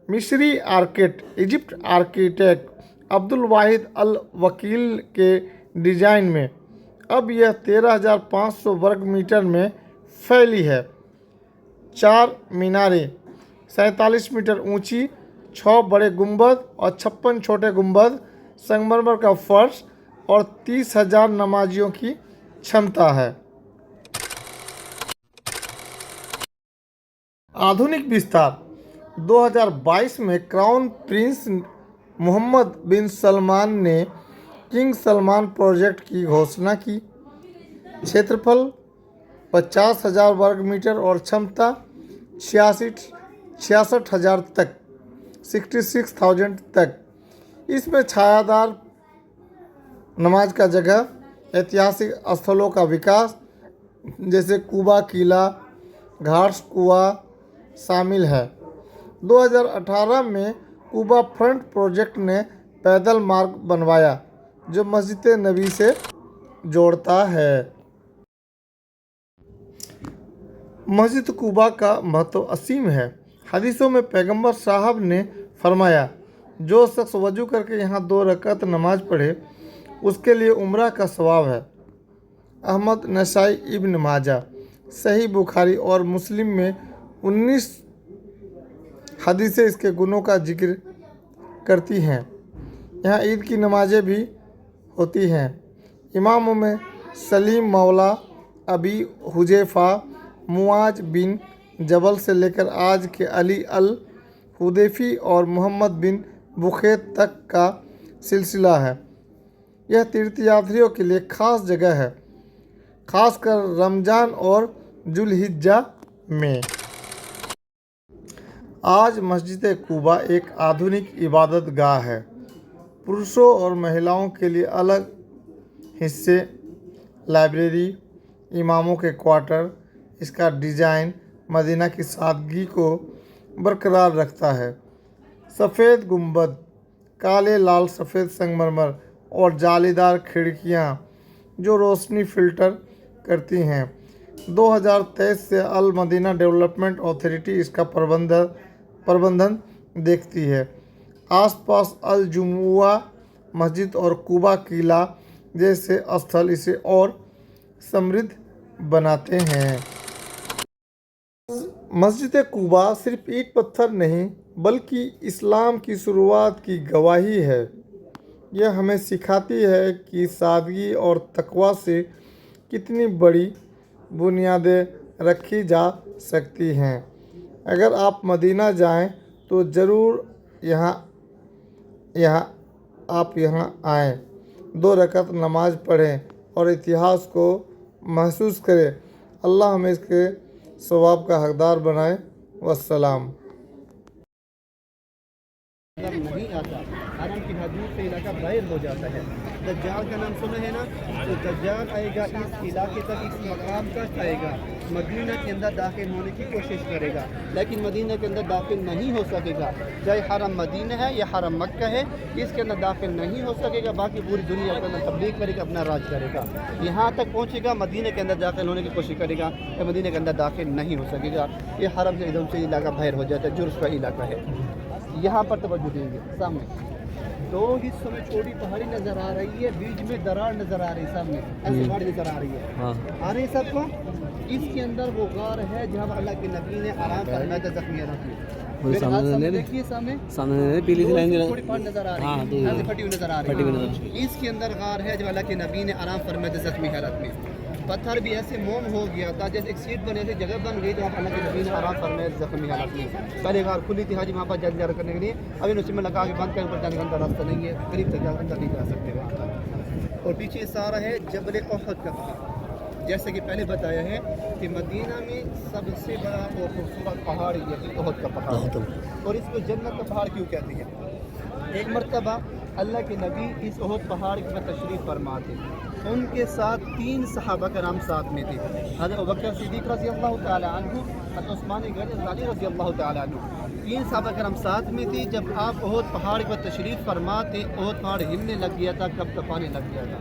मिस्री इजिप्ट आर्किटेक्ट अब्दुल वाहिद अल वकील के डिज़ाइन में अब यह 13,500 वर्ग मीटर में फैली है। 4 मीनारें 47 मीटर ऊंची, 6 बड़े गुंबद और 56 छोटे गुंबद, संगमरमर का फर्श और 30,000 नमाजियों की क्षमता है। आधुनिक विस्तार 2022 में क्राउन प्रिंस मोहम्मद बिन सलमान ने किंग सलमान प्रोजेक्ट की घोषणा की। क्षेत्रफल 50,000 वर्ग मीटर और क्षमता 66,000 तक 66,000 तक। इसमें छायादार नमाज का जगह, ऐतिहासिक स्थलों का विकास जैसे कुबा किला, घाट्स कुआं शामिल है। 2018 में कुबा फ्रंट प्रोजेक्ट ने पैदल मार्ग बनवाया जो मस्जिद नबी से जोड़ता है। मस्जिद कुबा का महत्व असीम है। हदीसों में पैगंबर साहब ने फरमाया, जो शख्स वजू करके यहाँ 2 रकात नमाज पढ़े उसके लिए उम्रा का सवाब है। अहमद, नसाई, इब्न माजा, सही बुखारी और मुस्लिम में 19 हदीसें इसके गुणों का जिक्र करती हैं। यहाँ ईद की नमाजें भी होती हैं। इमामों में सलीम मौला अबी हुजैफा, मुआज बिन जबल से लेकर आज के अली अल हुदैफी और मोहम्मद बिन बुखैत तक का सिलसिला है। यह तीर्थयात्रियों के लिए खास जगह है, खासकर रमज़ान और जुल्हिज्जा में। आज मस्जिद कुबा एक आधुनिक इबादत गाह है। पुरुषों और महिलाओं के लिए अलग हिस्से, लाइब्रेरी, इमामों के क्वार्टर। इसका डिज़ाइन मदीना की सादगी को बरकरार रखता है। सफ़ेद गुंबद, काले लाल सफ़ेद संगमरमर और जालीदार खिड़कियाँ जो रोशनी फ़िल्टर करती हैं। 2023 से अल मदीना डेवलपमेंट अथॉरिटी इसका प्रबंधन देखती है। आसपास अल जुमुआ मस्जिद और कुबा किला जैसे स्थल इसे और समृद्ध बनाते हैं। मस्जिद कुबा सिर्फ ईंट पत्थर नहीं बल्कि इस्लाम की शुरुआत की गवाही है। यह हमें सिखाती है कि सादगी और तकवा से कितनी बड़ी बुनियादें रखी जा सकती हैं। अगर आप मदीना जाएं तो ज़रूर आप यहाँ आएँ, 2 रकात नमाज पढ़ें और इतिहास को महसूस करें। अल्लाह हमें इसके सवाब का हकदार बनाए। वस्सलाम। नहीं आता, हरम की हदूद से इलाका बाहर हो जाता है। दज्जाल का नाम सुना है ना, तो दज्जाल आएगा, इस इलाके तक, इस मकाम तक आएगा, मदीना के अंदर दाखिल होने की कोशिश करेगा, लेकिन मदीना के अंदर दाखिल नहीं हो सकेगा। चाहे हरम मदीना है या हरम मक्का है, इसके अंदर दाखिल नहीं हो सकेगा। बाकी पूरी दुनिया के अंदर तबलीग करेगा, अपना राज करेगा, यहाँ तक पहुँचेगा, मदीना के अंदर दाखिल होने की कोशिश करेगा, या मदीना के अंदर दाखिल नहीं हो सकेगा। ये हरम से एकदम से इलाका बाहर हो जाता है, जुर्फ का इलाका है। यहाँ पर तवज्जो देंगे, सामने 2 हिस्सों में छोटी पहाड़ी नजर आ रही है, बीच में दरार नजर आ रही है, सामने ऐसी पहाड़ी नजर आ रही है। आ रही है सबको। इसके अंदर वो गार है जहाँ अल्लाह के नबी ने आराम फरमाया था जख्मी रखी। देखिए सामने पीली सी लाइन थोड़ी पहाड़ नजर आ रही है, ऐसे फटी हुई नजर आ रही है। इसके अंदर गार है जब अल्लाह के नबी ने आराम फरमाया था जख्मी हालत में। पत्थर भी ऐसे मोम हो गया था जैसे एक सीट बने थे, जगह बन गई जहाँ अल्लाह के नबी ने आराम फरमाया जख्मी हालत में। पहले गार खुली थी हाजी वहाँ पर जल करने के लिए, अभी उसी में लगा के बंद कर ऊपर जाने का रास्ता नहीं है, करीब तक अंदर नहीं जा सकते वहाँ पर। और पीछे सारा है जबल उहद का पहाड़। जैसे कि पहले बताया है कि मदीना में सबसे बड़ा और खूबसूरत पहाड़ यही उहद का पहाड़, और इसको जन्नत का पहाड़ क्यों कहते हैं। एक मरतबा अल्लाह के नबी इस उहद पहाड़ की तशरीफ़ फरमा थे। उनके साथ 3 सहाबा कराम साथ में थे, हज़रत अबू बकर सिद्दीक़ रज़ी अल्लाह तआला अन्हु, हज़रत उस्मान गनी रज़ी अल्लाह तआला अन्हु, 3 सहाबा कराम साथ में थे। जब आप उहद पहाड़ पर तशरीफ़ फरमा थे, उहद पहाड़ हिलने लग गया था, कपकपाने लग गया था।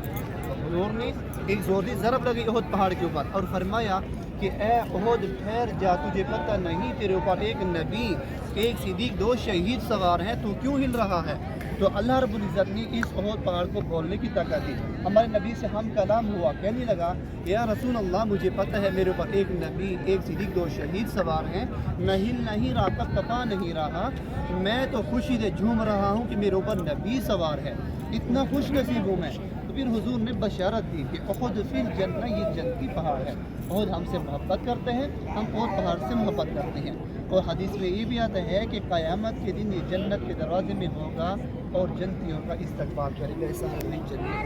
हुज़ूर ने एक ज़ोरी ज़रब लगी उहद पहाड़ के ऊपर और फरमाया कि ए उहद ठहर जा, तुझे पता नहीं तेरे ऊपर एक नबी, एक सिद्दीक़, 2 शहीद सवार हैं, तू क्यों हिल रहा है। तो अल्लाह रब्बुल इज़्ज़त ने इस उहद पहाड़ को बोलने की ताकत दी। हमारे नबी से हम कलाम हुआ, कहने लगा या रसूल अल्लाह, मुझे पता है मेरे ऊपर एक नबी, एक सिद्दीक़, 2 शहीद सवार हैं, मैं हिल नहीं रहा, कपकपा नहीं रहा, मैं तो खुशी से झूम रहा हूँ कि मेरे ऊपर नबी सवार है, इतना खुश नसीब हूँ मैं। तो फिर हुजूर ने बशारत दी कि उहद फिल जन्नत, ये जन्नती पहाड़ है। उहद हमसे मोहब्बत करते हैं, हम उहद पहाड़ से मोहब्बत करते हैं। और हदीस में ये भी आता है कि क़यामत के दिन ये जन्नत के दरवाजे में होगा और जन्नतियों का इस्तकबाल करेगा। ऐसा नहीं चलिए।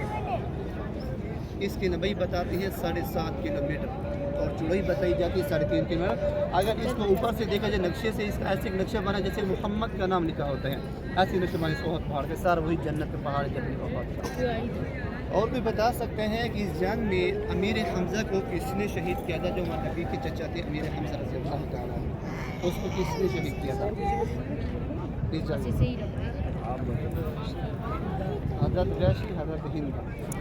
इसकी लंबाई बताती है 7.5 किलोमीटर और चौड़ाई बताई जाती है 3.5 किलोमीटर। अगर इसको ऊपर से देखा जाए नक्शे से, इसका ऐसे नक्शा बना जैसे मोहम्मद का नाम लिखा होता है, ऐसे नक्शे बने उहद पहाड़ के, सारा वही जन्नत के पहाड़ जन्नत। और भी बता सकते हैं कि इस जंग में अमीर हमज़ा को किसने शहीद किया था? जो हमारे नबी के चचा थे अमीर हमज़ा रज़ी अल्लाह तआला अन्हु, उसको किसने शहीद किया था इस जंग में? हज़रत वैशी, हज़रत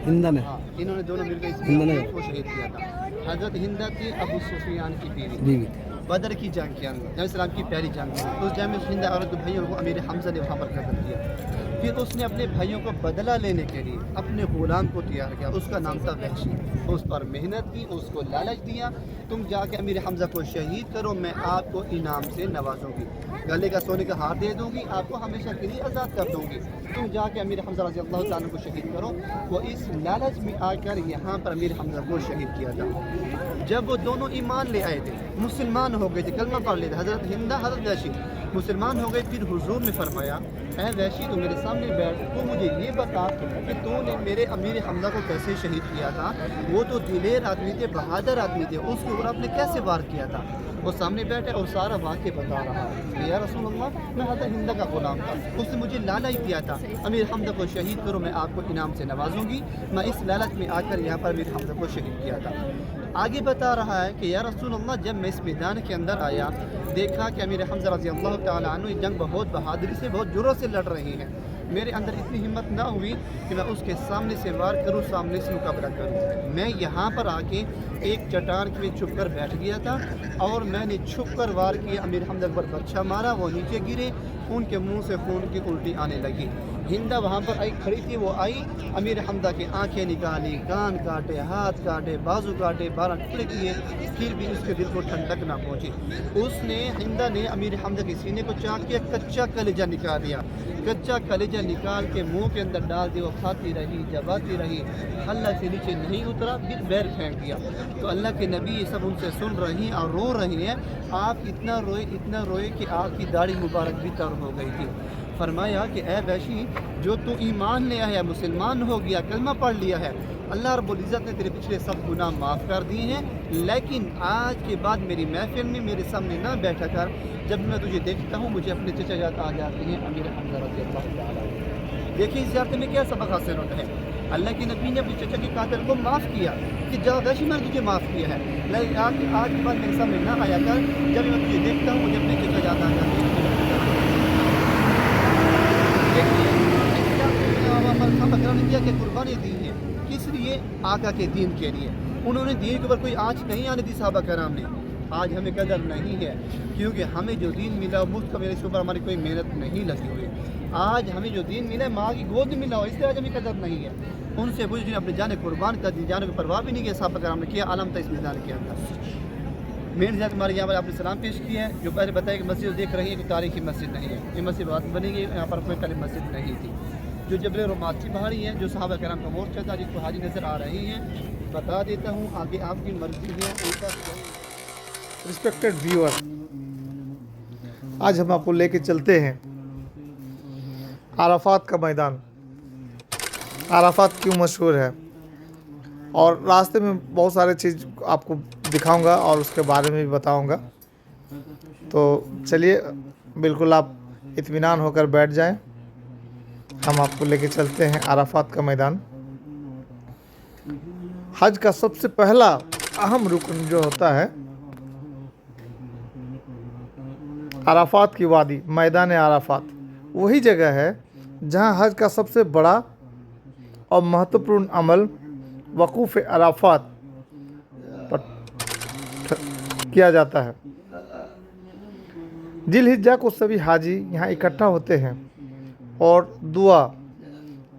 हिंदा ने, हाँ, इन्होंने दोनों मिलकर इस जंग को शहीद किया था। हज़रत हिंदा थी अबू सुफियान की बीवी बदर की जंग के अंदर, नबी सलाम की पहली जंग में। तो उस जंग में हिंदा और भाइयों को अमीर हमज़ा ने वहाँ पर कत्ल किया। फिर उसने अपने भाइयों को बदला लेने के लिए अपने ग़ुलाम को तैयार किया, उसका नाम था वहशी। उस पर मेहनत की, उसको लालच दिया, तुम जाके अमीर हमज़ा को शहीद करो, मैं आपको इनाम से नवाजूंगी, गले का सोने का हार दे दूंगी, आपको हमेशा के लिए आज़ाद कर दूंगी, तुम जाके अमीर हमज़ा रज़ी अल्लाह तआला अन्हु को शहीद करो। वो इस लालच में आकर यहाँ पर अमीर हमज़ा को शहीद किया था। जब वो दोनों ईमान ले आए थे, मुसलमान हो गए थे, कलमा पढ़ लिए थे, हज़रत हिंदा हज़रत वैशी मुसलमान हो गए, फिर हुजूर ने फरमाया, ऐ वैशी तो मेरे सामने बैठ, तो मुझे ये बता कि तूने मेरे अमीर हमज़ा को कैसे शहीद किया था? वो तो दिलेर आदमी थे, बहादुर आदमी थे, उसके ऊपर आपने कैसे वार किया था? वो सामने बैठे और सारा वाक़या बता रहा है। या रसूल अल्लाह, मैं हज़रत हिंदा का ग़ुलाम था, उसने मुझे लालच दिया था, अमीर हमज़ा को शहीद करो, मैं आपको इनाम से नवाजूंगी। मैं इस लालच में आकर यहाँ पर अमीर हमज़ा को शहीद किया था। आगे बता रहा है कि या रसूल अल्लाह, जब मैं इस मैदान के अंदर आया, देखा कि अमीर हमज़ा रज़ी अल्लाह तआला अन्हु ये जंग बहुत बहादुरी से, बहुत ज़ोरों से लड़ रही हैं। मेरे अंदर इतनी हिम्मत ना हुई कि मैं उसके सामने से वार करूं, सामने से मुकाबला करूं। मैं यहाँ पर आके एक चट्टान के छुप कर बैठ गया था और मैंने छुप कर वार किया, अमीर हमज़ा पर बच्चा मारा, वो नीचे गिरे, उनके मुंह से खून की उल्टी आने लगी। हिंदा वहाँ पर आई खड़ी थी, वो आई, अमीर हमज़ा की आंखें निकाली, कान काटे, हाथ काटे, बाजू काटे, 12 टुकड़े किए, फिर भी उसके दिल को ठंडक ना पहुँची। उसने हिंदा ने अमीर हमज़ा के सीने को चाक किया, कच्चा कलेजा निकाल दिया, कच्चा कलेजा निकाल के मुंह के अंदर डाल दिया। वो खाती रही, चबाती रही, अल्लाह से नीचे नहीं उतरा, फिर बैर फेंक दिया। तो अल्लाह के नबी ये सब उनसे सुन रही और रो रही हैं। आप इतना रोए कि आपकी दाढ़ी मुबारक भी तर हो गई थी। फरमाया कि ए वैशी, जो तू ईमान ले आया, मुसलमान हो गया, कलमा पढ़ लिया है, अल्लाह रब्बुल इज़्ज़त ने तेरे पिछले सब गुनाह माफ़ कर दिए हैं, लेकिन आज के बाद मेरी महफिल में मेरे सामने ना बैठा कर। जब मैं तुझे देखता हूँ मुझे अपने चचा याद आ जाते हैं, अमीर हमज़ा रज़ी अल्लाह तआला अन्हु। देखिए इस याद में क्या सबक हासिल होता है? अल्लाह के नबी ने अपने चचा के कातिल को माफ़ किया कि जा वैशी मैंने तुझे माफ़ किया है, लेकिन आज के बाद मेरे सामने ना आया कर। जब मैं तुझे देखता हूँ मुझे अपने चचा याद आ जाते हैं। किया कि कुर्बानी दी है, किस लिए? आका के दीन के लिए। उन्होंने दीन के ऊपर कोई आँच नहीं आने दी सहाबा कराम ने। आज हमें कदर नहीं है, क्योंकि हमें जो दीन मिला मुफ्त का, मेरे इसके ऊपर हमारी कोई मेहनत नहीं लगी हुई। आज हमें जो दीन मिला माँ की गोद में मिला हो, इसलिए आज हमें कदर नहीं है। उनसे कुछ दिन अपने जाने कुर्बान कर दी, जाने की परवाह भी नहीं किया सहाबा कराम ने, किया आलम था इस मैदान के अंदर। मेन जात हमारे यहाँ पर आपने सलाम पेश किया है। जो पहले बताया कि मस्जिद देख रही है कि तारीखी मस्जिद नहीं है, ये मस्जिद बात बनेगी, यहाँ पर कोई पहले मस्जिद नहीं थी। जो जबल रोमाची पहाड़ी है, जो सहाबा कराम का मोर्चा था, जिसको हाजी नज़र आ रही हैं, बता देता हूँ, आगे आपकी मर्जी है। रिस्पेक्टेड व्यूअर, आज हम आपको लेके चलते हैं अराफात का मैदान। अराफात क्यों मशहूर है, और रास्ते में बहुत सारे चीज़ आपको दिखाऊंगा और उसके बारे में भी बताऊंगा। तो चलिए, बिल्कुल आप इत्मीनान होकर बैठ जाएं, हम आपको लेके चलते हैं अराफात का मैदान। हज का सबसे पहला अहम रुकन जो होता है अराफात की वादी, मैदान अराफात, वही जगह है जहां हज का सबसे बड़ा और महत्वपूर्ण अमल वक़ूफ़ अराफात पर किया जाता है। जिलहिज्जा को सभी हाजी यहाँ इकट्ठा होते हैं और दुआ,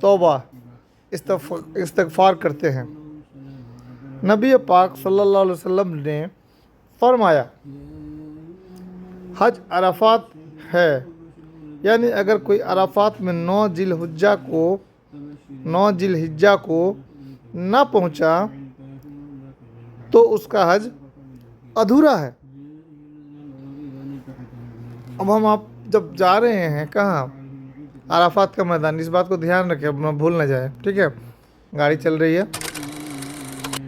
तौबा, इस्तग़फ़ार करते हैं। नबी पाक सल्लल्लाहु अलैहि वसल्लम ने फरमाया, हज अराफात है, यानी अगर कोई अराफात में 9 जिलहिज्जा को ना पहुंचा तो उसका हज अधूरा है। अब आप जब जा रहे हैं कहाँ, अराफात का मैदान, इस बात को ध्यान रखें, अब भूल ना जाए, ठीक है? गाड़ी चल रही है,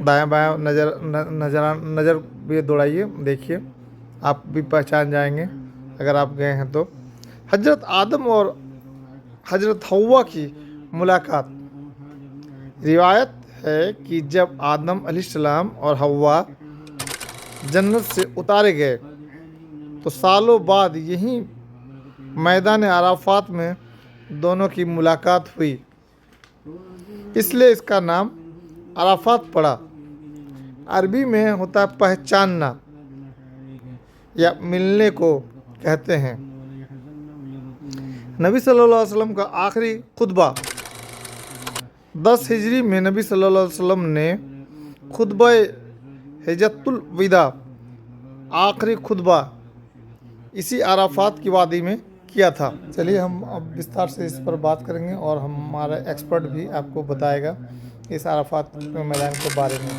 दायां बायां नज़र भी दौड़ाइए, देखिए आप भी पहचान जाएंगे अगर आप गए हैं तो। हजरत आदम और हजरत हव्वा की मुलाकात, रिवायत है कि जब आदम अलैहिस्सलाम और हव्वा जन्नत से उतारे गए तो सालों बाद यही मैदान अराफात में दोनों की मुलाकात हुई, इसलिए इसका नाम अराफात पड़ा। अरबी में होता है पहचानना या मिलने को कहते हैं। नबी सल्लल्लाहु अलैहि वसल्लम का आखिरी खुतबा 10 हिजरी में नबी सल्लल्लाहु अलैहि वसल्लम ने खुतबा हिज्जतुल विदा आखिरी खुतबा इसी अराफात की वादी में किया था। चलिए हम अब विस्तार से इस पर बात करेंगे और हमारा एक्सपर्ट भी आपको बताएगा इस अराफात के मैदान के बारे में।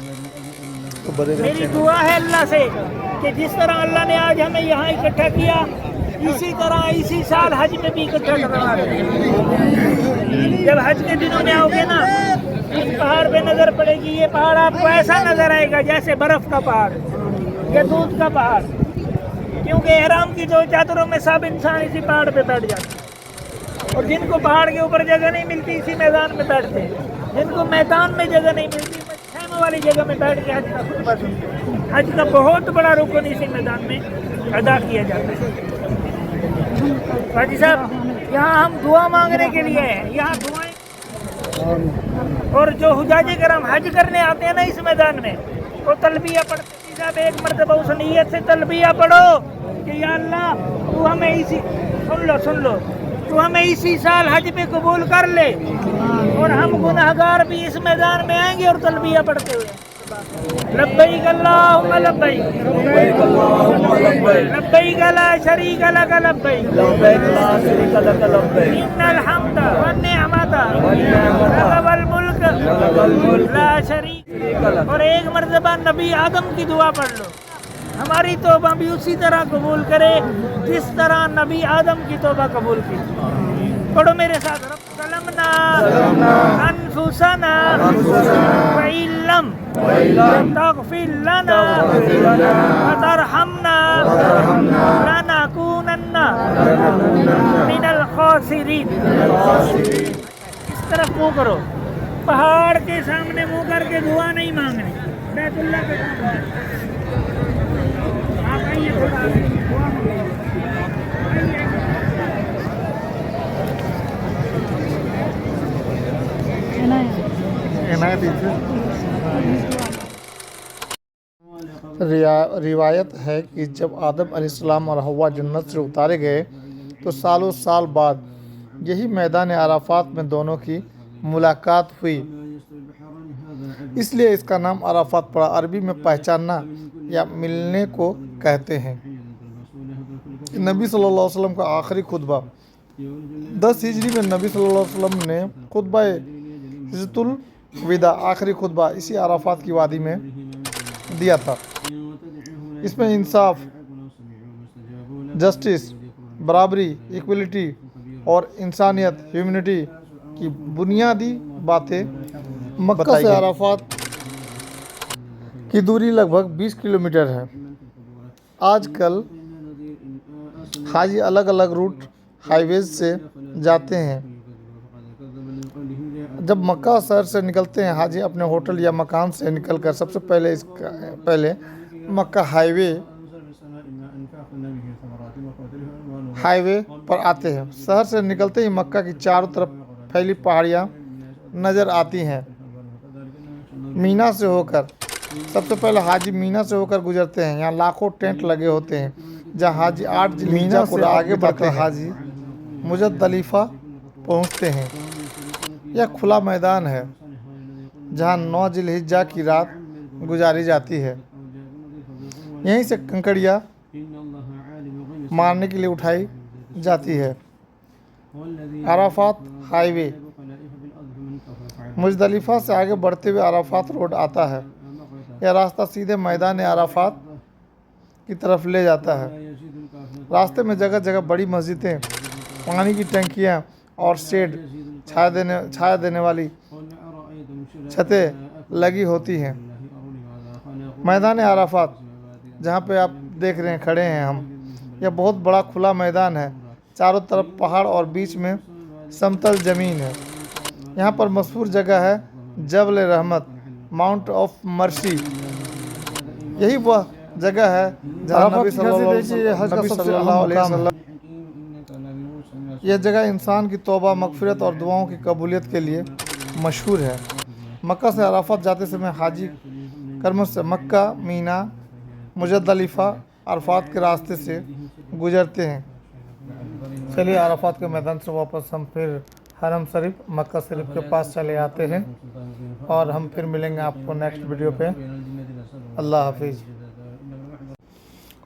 तो मेरी दुआ है अल्लाह से कि जिस तरह अल्लाह ने आज हमें यहाँ इकट्ठा किया, इसी तरह इसी साल हज में भी इकट्ठा करवा दे। जब हज के दिनों में आओगे ना, इस पहाड़ पे नजर पड़ेगी, ये पहाड़ आपको ऐसा नजर आएगा जैसे बर्फ का पहाड़ या दूध का पहाड़, क्योंकि एहराम की 2 चादरों में सब इंसान इसी पहाड़ पे बैठ जाते हैं। और जिनको पहाड़ के ऊपर जगह नहीं मिलती इसी मैदान में बैठते हैं, जिनको मैदान में जगह नहीं मिलती खेमे वाली जगह में बैठ के हज का खुतबा सुनते हैं। हज का बहुत बड़ा रुकन इसी मैदान में अदा किया जाता है। हाजी साहब, यहाँ हम दुआ मांगने के लिए हैं, यहाँ दुआएं, और जो हुजाजे करम हज करने आते हैं ना इस मैदान में, वो तलबिया पढ़ते। साहब एक मरतबा उस नीयत से तलबिया पढ़ो कि या अल्लाह तू हमें इसी सुन लो तू हमें इसी साल हज पे कबूल कर ले, और हम गुनहगार भी इस मैदान में आएंगे और तलबिया पढ़ते हुए लब्बैक अल्लाहुम्मा लब्बैक लब्बैक ला शरीक लक लब्बैक इन्नल हम्दा वन निअमता वल मुल्क ला शरीक। और एक मर्तबा नबी आदम की दुआ पढ़ लो, हमारी तौबा भी उसी तरह कबूल करे जिस तरह नबी आदम की तौबा कबूल की। पढ़ो मेरे साथ, रब्बना अनफुसना व इल्लम तगफिर लना व तरहमना लनकूनन्ना मिनल खासिरीन। इस तरफ मुँह करो, पहाड़ के सामने मुँह करके दुआ नहीं मांगनी, बैतुल्लाह के सामने। आप आइए थोड़ा आगे, दुआ मांगो। रिवायत है कि जब आदम अलैहिस्सलाम और हव्वा जन्नत से उतारे गए तो सालों साल बाद यही मैदान अराफात में दोनों की मुलाकात हुई, इसलिए इसका नाम अराफात पड़ा। अरबी में पहचानना या मिलने को कहते हैं। नबी सल्लल्लाहु अलैहि वसल्लम का आखिरी खुतबा 10 हिजरी में नबी सल्लल्लाहु अलैहि वसल्लम ने खुतबा हिज्जतुल विदा आखिरी खुतबा इसी अराफात की वादी में दिया था। इसमें इंसाफ, जस्टिस, बराबरी, इक्वलिटी और इंसानियत, ह्यूमैनिटी की बुनियादी बातें मक्का से अराफात की दूरी लगभग 20 किलोमीटर है। आजकल हाजी अलग अलग रूट हाईवेज से जाते हैं। जब मक्का शहर से निकलते हैं, हाजी अपने होटल या मकान से निकलकर सबसे पहले मक्का हाईवे पर आते हैं। शहर से निकलते ही मक्का की चारों तरफ फैली पहाड़ियाँ नज़र आती हैं। मीना से होकर सबसे पहले हाजी मीना से होकर गुजरते हैं। यहाँ लाखों टेंट लगे होते हैं जहाँ हाजी 8 मीना से आगे बढ़कर हाजी मुज़दलिफ़ा पहुँचते हैं। यह खुला मैदान है जहाँ 9 जिलहिज्जा की रात गुजारी जाती है। यहीं से कंकड़ियाँ मारने के लिए उठाई जाती है। अराफात हाईवे मुज़दलिफ़ा से आगे बढ़ते हुए अराफात रोड आता है। यह रास्ता सीधे मैदान अराफात की तरफ ले जाता है। रास्ते में जगह जगह बड़ी मस्जिदें, पानी की टंकियाँ और शेड, छाया देने वाली छतें लगी होती हैं। मैदान अराफात जहाँ पे आप देख रहे हैं, खड़े हैं हम, यह बहुत बड़ा खुला मैदान है। चारों तरफ पहाड़ और बीच में समतल ज़मीन है। यहाँ पर मशहूर जगह है जबल रहमत, माउंट ऑफ मर्सी, यही वह जगह है जहाँ नबी सल्लल्लाहु अलैहि वसल्लम, यह जगह इंसान की तौबा, मगफिरत और दुआओं की कबूलियत के लिए मशहूर है। मक्का से अराफात जाते समय हाजी कर्म से मक्का, मीना, मुजद्दलिफा, अराफात के रास्ते से गुजरते हैं। चलिए अराफात के मैदान से वापस हम फिर हरम शरीफ, मक्का शरीफ के पास चले आते हैं और हम फिर मिलेंगे आपको नेक्स्ट वीडियो पे। अल्लाह हाफिज़।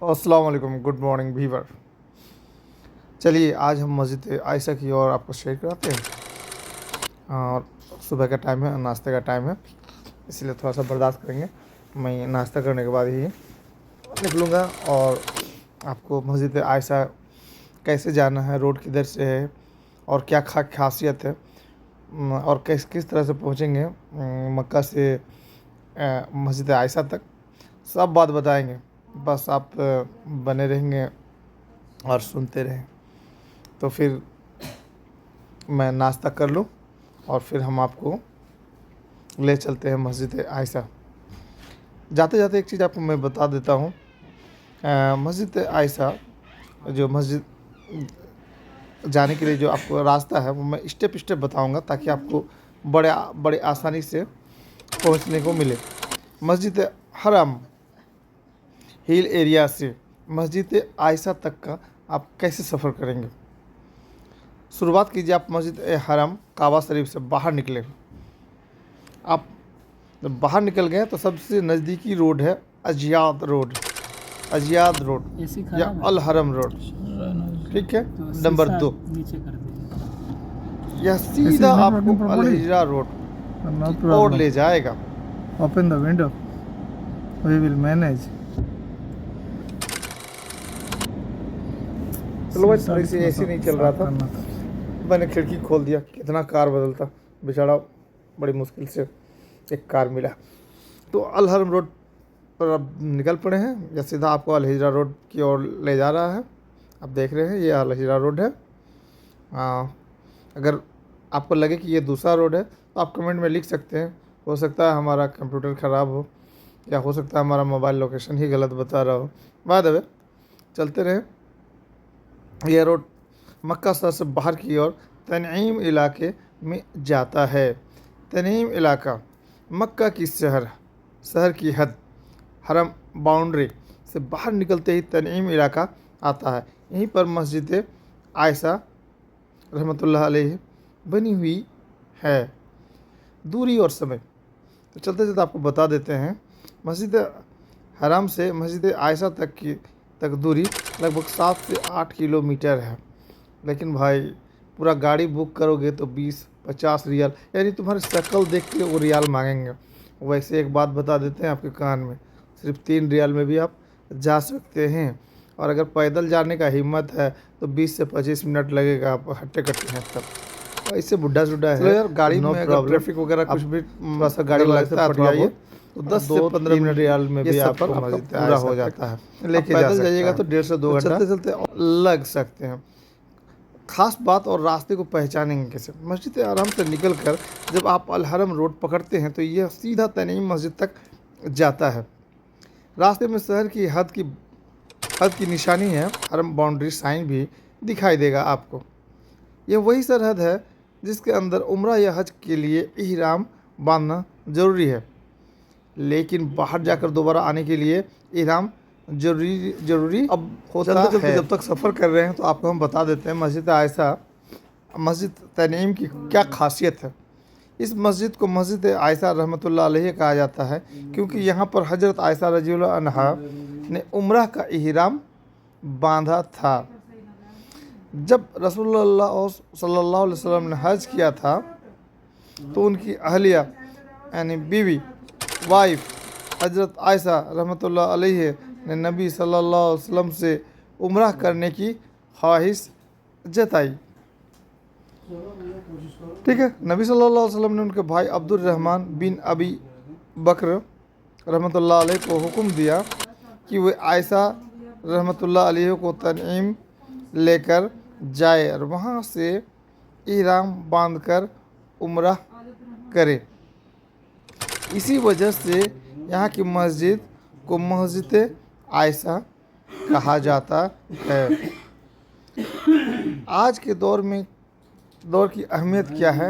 अस्सलाम वालेकुम, गुड मॉर्निंग व्यूअर। चलिए आज हम मस्जिद आयशा की ओर आपको शेयर कराते हैं। और सुबह का टाइम है, नाश्ते का टाइम है, इसलिए थोड़ा सा बर्दाश्त करेंगे। मैं नाश्ता करने के बाद ही निकलूँगा और आपको मस्जिद आयशा कैसे जाना है, रोड किधर से है और क्या खासियत है और किस तरह से पहुँचेंगे मक्का से मस्जिद आयशा तक, सब बात बताएंगे। बस आप बने रहेंगे और सुनते रहें। तो फिर मैं नाश्ता कर लूँ और फिर हम आपको ले चलते हैं मस्जिद आयशा। जाते जाते एक चीज़ आपको मैं बता देता हूँ। मस्जिद आयशा जो मस्जिद जाने के लिए जो आपको रास्ता है वो मैं स्टेप स्टेप बताऊंगा ताकि आपको बड़े आसानी से पहुंचने को मिले। मस्जिद हरम हिल एरिया से मस्जिद आयशा तक का आप कैसे सफ़र करेंगे। शुरुआत कीजिए आप मस्जिद हरम काबा शरीफ से बाहर निकले। आप जब बाहर निकल गए तो सबसे नज़दीकी रोड है अजियाद रोड या अल हरम रोड, ठीक है, नंबर 2। यह सीधा आपको अल हिजरा रोड और ले जाएगा। Open the window. We will manage. चलो भाई, थोड़ी सी ऐसी नहीं चल रहा था, मैंने खिड़की खोल दिया। कितना कार बदलता बेचारा, बड़ी मुश्किल से एक कार मिला। तो अल हरम रोड पर अब निकल पड़े हैं। या सीधा आपको अल हिजरा रोड की ओर ले जा रहा है। आप देख रहे हैं ये अल हिजरा रोड है। अगर आपको लगे कि ये दूसरा रोड है तो आप कमेंट में लिख सकते हैं। हो सकता है हमारा कंप्यूटर ख़राब हो या हो सकता है हमारा मोबाइल लोकेशन ही गलत बता रहा हो। बाद में चलते रहे। यह रोड मक्का शहर से बाहर की ओर तनईम इलाके में जाता है। तनईम इलाका मक्का की शहर की हद, हरम बाउंड्री से बाहर निकलते ही तनईम इलाका आता है। यहीं पर मस्जिद आयशा रहमतुल्लाह अलैह बनी हुई है। दूरी और समय तो चलते चलते आपको बता देते हैं। मस्जिद हरम से मस्जिद आयशा तक दूरी लगभग 7 से 8 किलोमीटर है। लेकिन भाई पूरा गाड़ी बुक करोगे तो 20-50 रियाल, यानी तुम्हारी शक्ल देख के वो रियाल मांगेंगे। वैसे एक बात बता देते हैं आपके कान में, सिर्फ 3 रियाल में भी आप जा सकते हैं। और अगर पैदल जाने का हिम्मत है तो 20 से 25 मिनट लगेगा, आप हट्टे कट्टे हैं तब। इससे बुढ़ा है यार, गाड़ी में अगर ट्रैफिक वगैरह कुछ भी थोड़ा सा गाड़ी लगता है तो 10 से 15 मिनट रियाल में भी आप पूरा हो जाता है। लेके पैदल जाइएगा तो 1.5 से 2 घंटा चलते चलते लग सकते हैं। खास बात और रास्ते को पहचानेंगे कैसे। मस्जिद आराम से निकलकर जब आप अल हरम रोड पकड़ते हैं तो यह सीधा तनईम मस्जिद तक जाता है। रास्ते में शहर की हद की निशानी है, हरम बाउंड्री साइन भी दिखाई देगा आपको। यह वही सरहद है जिसके अंदर उम्रा या हज के लिए इहराम बांधना ज़रूरी है। लेकिन बाहर जाकर दोबारा आने के लिए इहराम ज़रूरी अब होता है। जब तक सफ़र कर रहे हैं तो आपको हम बता देते हैं मस्जिद आयशा, मस्जिद तनईम की क्या खासियत है। इस मस्जिद को मस्जिद आयशा रहमतुल्लाह अलैह कहा जाता है क्योंकि यहाँ पर हज़रत आयशा रज़ियल्लाहु अन्हा ने उम्रा का इहराम बांधा था। जब रसूलुल्लाह सल्लल्लाहु अलैहि वसल्लम ने हज किया था तो उनकी अहलिया यानी बीवी वाइफ हज़रत आयशा रहमतुल्लाह अलैह ने नबी सल्लल्लाहु अलैहि वसल्लम से उम्रा करने की ख्वाहिश जताई। ठीक है, नबी सल्लल्लाहु अलैहि वसल्लम ने उनके भाई अब्दुर रहमान बिन अबी बकर रहमतुल्लाह अलैह को हुक्म दिया कि वे आयशा रहमतुल्लाह अलैह को तनईम लेकर जाए और वहाँ से इहराम बांधकर उम्रा करे। इसी वजह से यहाँ की मस्जिद को मस्जिद आयशा कहा जाता है। आज के दौर की अहमियत क्या है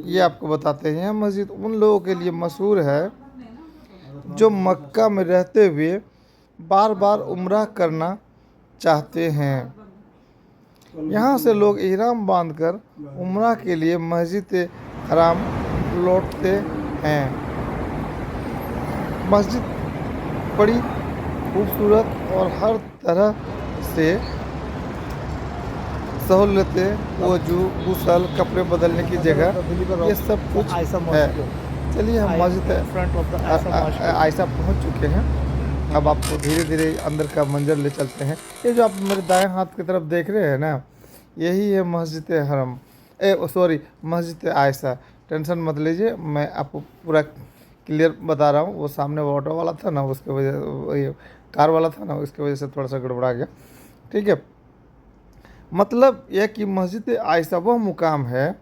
ये आपको बताते हैं। यह मस्जिद उन लोगों के लिए मशहूर है जो मक्का में रहते हुए बार बार उम्रा करना चाहते हैं। यहाँ से लोग इहराम बांधकर उम्रा के लिए मस्जिद हराम लौटते हैं। मस्जिद बड़ी खूबसूरत और हर तरह से सहूलतें, वजू, गुसल, कपड़े बदलने की जगह, ये सब कुछ है। चलिए हम मस्जिद आयशा पहुँच चुके हैं। अब आपको धीरे धीरे अंदर का मंजर ले चलते हैं। ये जो आप मेरे दाएं हाथ की तरफ देख रहे हैं ना, यही है मस्जिद हरम, मस्जिद आयशा। टेंशन मत लीजिए, मैं आपको पूरा क्लियर बता रहा हूँ। वो सामने वो ऑटो वाला था ना, उसके वजह ये कार वाला था ना, उसकी वजह से थोड़ा सा गड़बड़ा गया। ठीक है, मतलब यह कि मस्जिद आयशा वह मुकाम है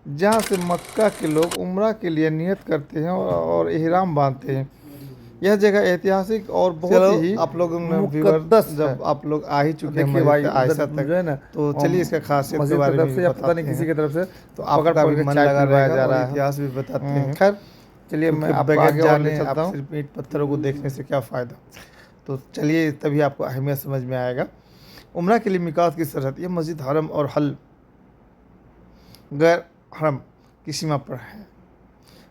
जहाँ से मक्का के लोग उम्रा के लिए नियत करते हैं और इहराम बांधते हैं। यह जगह ऐतिहासिक और बहुत ही आप लोग मुकद्दस, जब आप लोग आ ही चुके हैं भाई आयशा तक, है ना, तो चलिए इसका खासियत के बारे में पता नहीं किसी की तरफ से, तो आपका भी मन लगा जा रहा है, इतिहास भी बताते हैं। खैर चलिए, मैं आपको आगे जाने चाहता हूँ। सिर्फ ईंट पत्थरों को देखने से क्या फ़ायदा, तो चलिए तभी आपको अहमियत समझ में आएगा। उम्रा के लिए मिकात की सरहद, यह मस्जिद हरम और गैर हरम की सीमा पर है।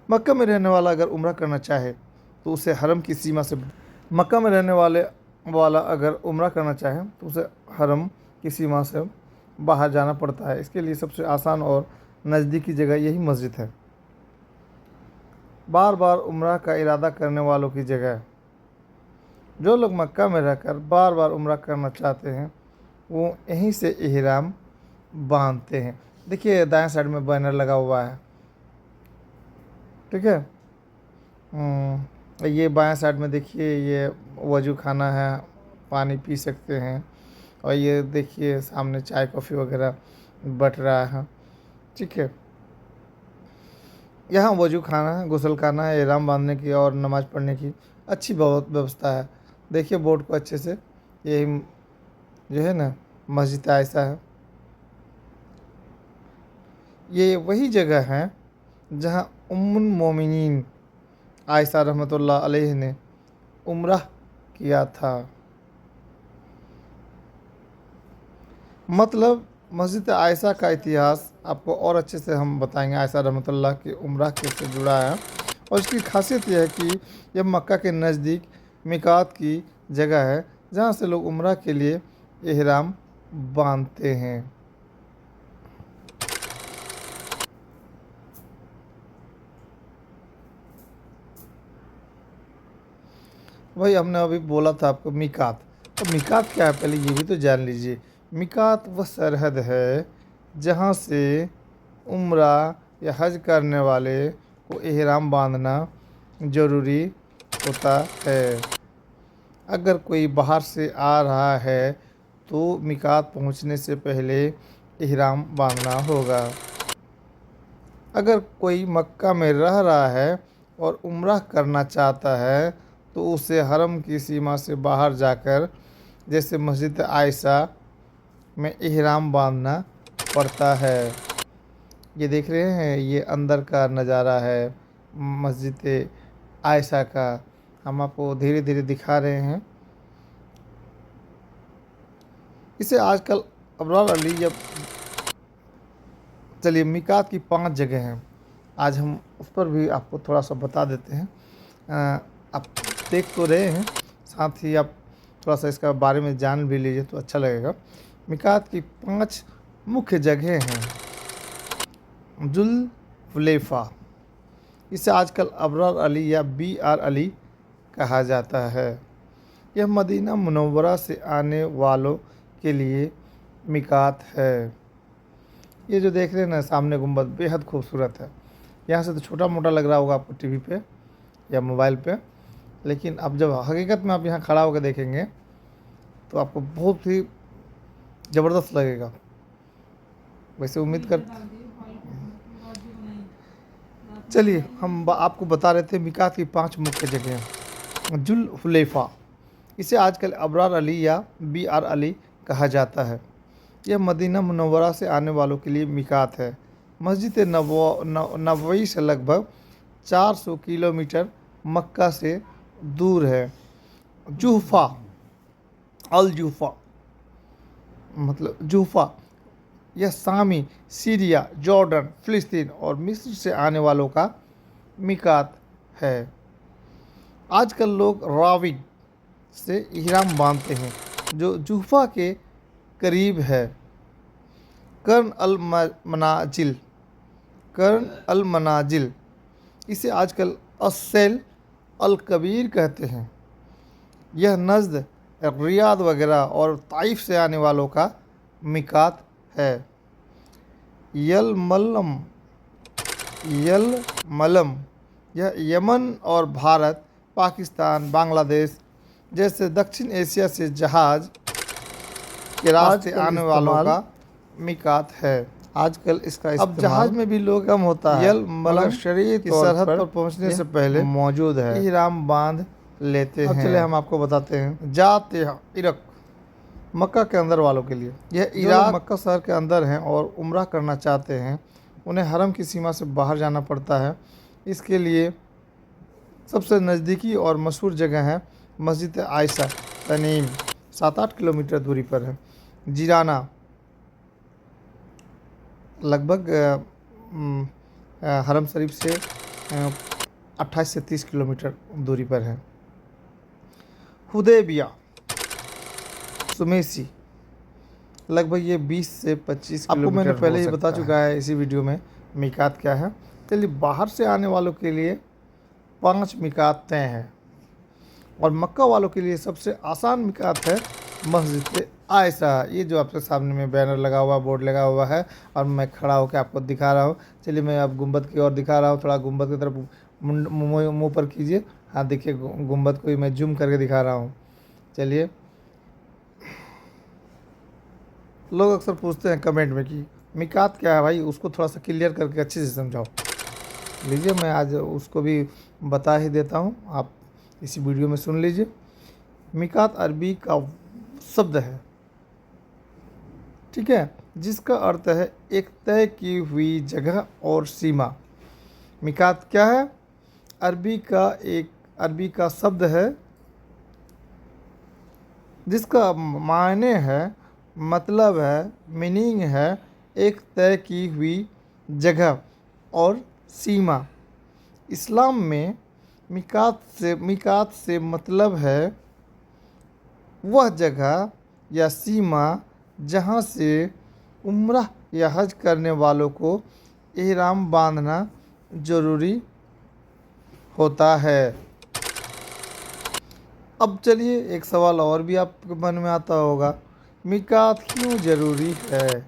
मक्का में रहने वाला अगर उम्रा करना चाहे तो उसे हरम की सीमा से, मक्का में रहने वाला अगर उम्रा करना चाहे तो उसे हरम की सीमा से बाहर जाना पड़ता है। इसके लिए सबसे आसान और नज़दीकी जगह यही मस्जिद है। बार बार उम्रा का इरादा करने वालों की जगह, जो लोग मक्का में रहकर बार बार उम्रा करना चाहते हैं वो यहीं से इहराम बांधते हैं। देखिए दाएं साइड में बैनर लगा हुआ है, ठीक है। ये बाएं साइड में देखिए, ये वजू खाना है, पानी पी सकते हैं। और ये देखिए सामने चाय कॉफ़ी वगैरह बट रहा है, ठीक है। यहाँ वजू खाना है, गुसल खाना है, इहराम बांधने की और नमाज़ पढ़ने की अच्छी बहुत व्यवस्था है। देखिए बोर्ड को अच्छे से, यही जो है ना मस्जिद आयशा है। ये वही जगह है जहाँ उम्मुल मोमिनीन आयशा रहमतुल्लाह अलैह ने उम्रह किया था। मतलब मस्जिद आयशा का इतिहास आपको और अच्छे से हम बताएंगे। आयशा रहमतुल्लाह की उम्रह कैसे जुड़ा है, और इसकी खासियत यह है कि यह मक्का के नज़दीक मिकात की जगह है जहाँ से लोग उम्रह के लिए इहराम बांधते हैं। वही हमने अभी बोला था आपको मिकात, तो मिकात क्या है पहले ये भी तो जान लीजिए। मिकात वह सरहद है जहाँ से उम्रा या हज करने वाले को इहराम बांधना ज़रूरी होता है। अगर कोई बाहर से आ रहा है तो मिकात पहुँचने से पहले इहराम बांधना होगा। अगर कोई मक्का में रह रहा है और उम्रा करना चाहता है तो उसे हरम की सीमा से बाहर जाकर, जैसे मस्जिद आयशा में इहराम बांधना पड़ता है। ये देख रहे हैं, ये अंदर का नज़ारा है मस्जिद आयशा का। हम आपको धीरे धीरे दिखा रहे हैं। इसे आजकल अबरार अली, जब चलिए मिकात की 5 जगह हैं, आज हम उस पर भी आपको थोड़ा सा बता देते हैं। आप देख तो रहे हैं, साथ ही आप थोड़ा सा इसका बारे में जान भी लीजिए तो अच्छा लगेगा। मिकात की 5 मुख्य जगह हैं। जुल्हुलैफा, इसे आजकल अबरार अली या BR अली कहा जाता है। यह मदीना मुनव्वरा से आने वालों के लिए मिकात है। ये जो देख रहे हैं ना सामने गुंबद, बेहद खूबसूरत है। यहाँ से तो छोटा मोटा लग रहा होगा आपको टीवी पे या मोबाइल पे, लेकिन अब जब हकीकत में आप यहाँ खड़ा होकर देखेंगे तो आपको बहुत ही ज़बरदस्त लगेगा। वैसे उम्मीद कर, चलिए हम आपको बता रहे थे मिकात की 5 मुख्य जगह। जुल हुलैफा, इसे आजकल अबरार अली या BR अली कहा जाता है। यह मदीना मुनव्वरा से आने वालों के लिए मिकात है। मस्जिद नबवी से लगभग 400 किलोमीटर मक्का से दूर है। जुहफा, अल जुहफा मतलब जुहफा, यह सामी, सीरिया, जॉर्डन, फ़िलिस्तीन और मिस्र से आने वालों का मिकात है। आजकल लोग राविग से इहराम बांधते हैं जो जुहफा के करीब है। कर्न अल मनाजिल, इसे आजकल अस्सैल अल कबीर कहते हैं। यह नज़द, रियाद वगैरह और ताइफ से आने वालों का मिकात है। यलमलम, यह यमन और भारत, पाकिस्तान, बांग्लादेश जैसे दक्षिण एशिया से जहाज़ के रास्ते आने वालों का मिकात है। आजकल इसका अब जहाज में भी लोग कम होता है। मगर शरीयत की सरहद पर पहुंचने से पहले मौजूद है। इहराम बांध लेते हैं। अब चले हम आपको बताते हैं। जाते इरक, मक्का के अंदर वालों के लिए। यह इराक मक्का शहर के अंदर हैं और उम्रा करना चाहते हैं, उन्हें हरम की सीमा से बाहर जाना पड़ता है। इसके लिए सबसे नज़दीकी और मशहूर जगह है मस्जिद आयशा तनीम, 7-8 किलोमीटर दूरी पर है। जिराना लगभग हरम शरीफ से 28 से 30 किलोमीटर दूरी पर है। हुदैबिया, सुमेसी, लगभग ये 20 से 25 किलोमीटर। आपको मैंने पहले ही बता चुका है इसी वीडियो में मिकात क्या है। चलिए बाहर से आने वालों के लिए 5 मिकात तय हैं और मक्का वालों के लिए सबसे आसान मिकात है मस्जिद आयशा। ये जो आपके सामने में बैनर लगा हुआ, बोर्ड लगा हुआ है और मैं खड़ा होकर आपको दिखा रहा हूँ। चलिए मैं अब गुंबद की ओर दिखा रहा हूँ, थोड़ा गुंबद की तरफ मुँह पर कीजिए। हाँ देखिए गुंबद को ही मैं जूम करके दिखा रहा हूँ। चलिए, लोग अक्सर पूछते हैं कमेंट में कि मिकात क्या है भाई, उसको थोड़ा सा क्लियर करके अच्छे से समझाओ। लीजिए मैं आज उसको भी बता ही देता हूँ, आप इसी वीडियो में सुन लीजिए। मिकात अरबी का शब्द है, ठीक है, जिसका अर्थ है एक तय की हुई जगह और सीमा। मिकात क्या है? अरबी का शब्द है जिसका मायने है, मतलब है, मीनिंग है एक तय की हुई जगह और सीमा। इस्लाम में मिकात से मतलब है वह जगह या सीमा जहाँ से उम्रह या हज करने वालों को इहराम बांधना ज़रूरी होता है। अब चलिए एक सवाल और भी आपके मन में आता होगा, मिकात क्यों ज़रूरी है?